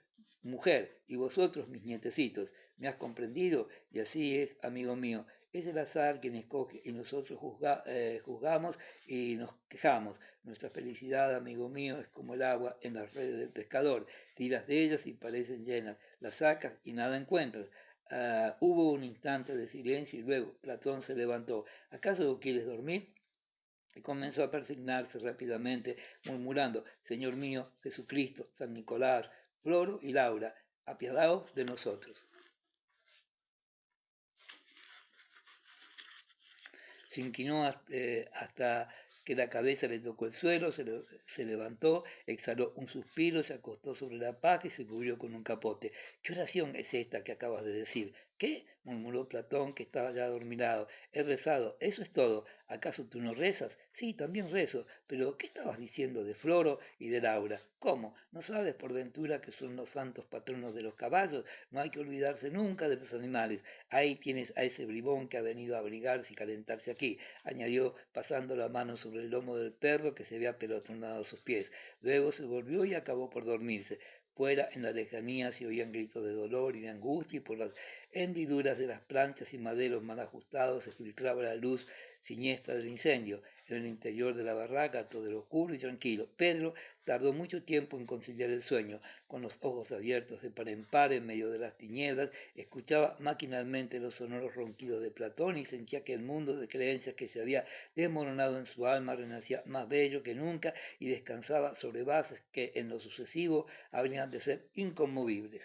mujer, y vosotros, mis nietecitos, ¿me has comprendido? Y así es, amigo mío, es el azar quien escoge y nosotros juzgamos y nos quejamos. Nuestra felicidad, amigo mío, es como el agua en las redes del pescador. Tiras de ellas y parecen llenas, las sacas y nada encuentras. Hubo un instante de silencio y luego Platón se levantó. ¿Acaso quieres dormir? Y comenzó a persignarse rápidamente, murmurando, Señor mío, Jesucristo, San Nicolás, Floro y Laura, apiadaos de nosotros. Se inclinó hasta que la cabeza le tocó el suelo, se levantó, exhaló un suspiro, se acostó sobre la paja y se cubrió con un capote. ¿Qué oración es esta que acabas de decir? ¿Qué? Murmuró Platón, que estaba ya adormilado. He rezado, eso es todo. ¿Acaso tú no rezas? Sí, también rezo. Pero, ¿qué estabas diciendo de Floro y de Laura? ¿Cómo? ¿No sabes por ventura que son los santos patronos de los caballos? No hay que olvidarse nunca de los animales. Ahí tienes a ese bribón que ha venido a abrigarse y calentarse aquí, añadió pasando la mano sobre el lomo del perro que se había pelotonado a sus pies. Luego se volvió y acabó por dormirse. Fuera, en la lejanía, se oían gritos de dolor y de angustia y por las hendiduras de las planchas y maderos mal ajustados se filtraba la luz siniestra del incendio. En el interior de la barraca todo era oscuro y tranquilo. Pedro tardó mucho tiempo en conciliar el sueño. Con los ojos abiertos de par en par en medio de las tinieblas, escuchaba maquinalmente los sonoros ronquidos de Platón y sentía que el mundo de creencias que se había desmoronado en su alma renacía más bello que nunca y descansaba sobre bases que en lo sucesivo habrían de ser inconmovibles.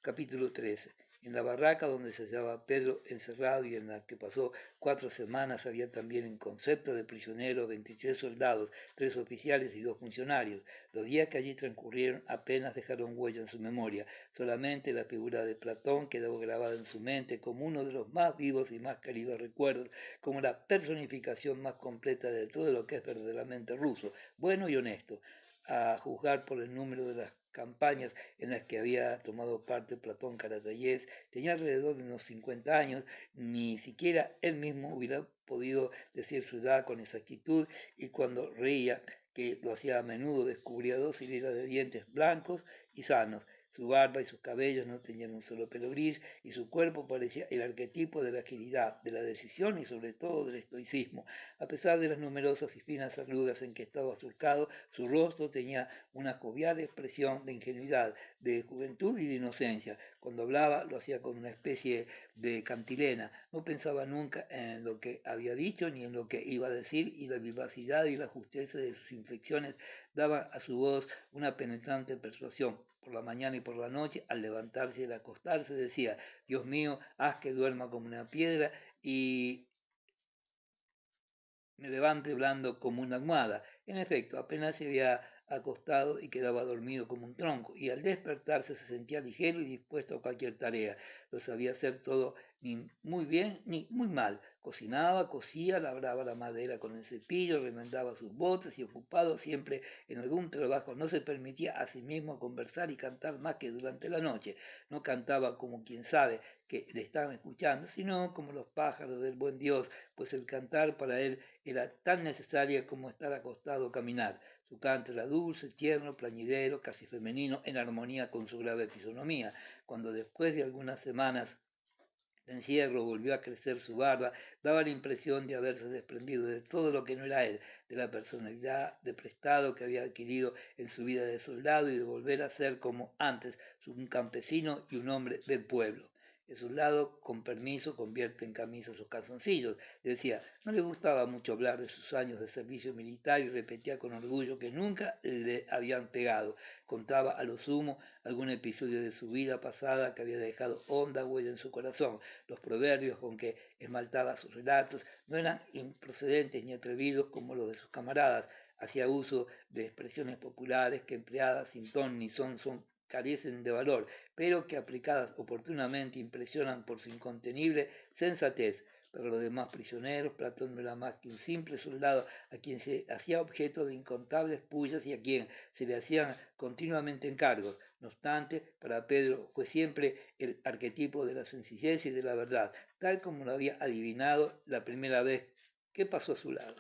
Capítulo 13. En la barraca donde se hallaba Pedro encerrado y en la que pasó 4 semanas había también en concepto de prisionero 23 soldados, 3 oficiales y 2 funcionarios. Los días que allí transcurrieron apenas dejaron huella en su memoria. Solamente la figura de Platón quedó grabada en su mente como uno de los más vivos y más queridos recuerdos, como la personificación más completa de todo lo que es verdaderamente ruso, bueno y honesto. A juzgar por el número de las campañas en las que había tomado parte Platón Caratayev, tenía alrededor de unos 50 años, ni siquiera él mismo hubiera podido decir su edad con exactitud y cuando reía, que lo hacía a menudo, descubría 2 hileras de dientes blancos y sanos. Su barba y sus cabellos no tenían un solo pelo gris y su cuerpo parecía el arquetipo de la agilidad, de la decisión y sobre todo del estoicismo. A pesar de las numerosas y finas arrugas en que estaba surcado, su rostro tenía una jovial expresión de ingenuidad, de juventud y de inocencia. Cuando hablaba lo hacía con una especie de cantilena. No pensaba nunca en lo que había dicho ni en lo que iba a decir y la vivacidad y la justeza de sus inflexiones daban a su voz una penetrante persuasión. Por la mañana y por la noche, al levantarse y al acostarse, decía: Dios mío, haz que duerma como una piedra y me levante blando como una almohada. En efecto, apenas se había acostado y quedaba dormido como un tronco, y al despertarse se sentía ligero y dispuesto a cualquier tarea. Lo sabía hacer todo ni muy bien ni muy mal. Cocinaba, cosía, labraba la madera con el cepillo, remendaba sus botas y ocupado siempre en algún trabajo no se permitía a sí mismo conversar y cantar más que durante la noche. No cantaba como quien sabe que le estaban escuchando, sino como los pájaros del buen Dios, pues el cantar para él era tan necesaria como estar acostado o caminar. Su canto era dulce, tierno, plañidero, casi femenino, en armonía con su grave fisonomía. Cuando después de algunas semanas de encierro volvió a crecer su barba, daba la impresión de haberse desprendido de todo lo que no era él, de la personalidad de prestado que había adquirido en su vida de soldado y de volver a ser como antes, un campesino y un hombre del pueblo. De su lado, con permiso, convierte en camisa sus calzoncillos. Decía, no le gustaba mucho hablar de sus años de servicio militar y repetía con orgullo que nunca le habían pegado. Contaba a lo sumo algún episodio de su vida pasada que había dejado honda huella en su corazón. Los proverbios con que esmaltaba sus relatos no eran improcedentes ni atrevidos como los de sus camaradas. Hacía uso de expresiones populares que empleadas sin ton ni son carecen de valor, pero que aplicadas oportunamente impresionan por su incontenible sensatez. Para los demás prisioneros, Platón no era más que un simple soldado a quien se hacía objeto de incontables pullas y a quien se le hacían continuamente encargos. No obstante, para Pedro fue siempre el arquetipo de la sencillez y de la verdad, tal como lo había adivinado la primera vez que pasó a su lado.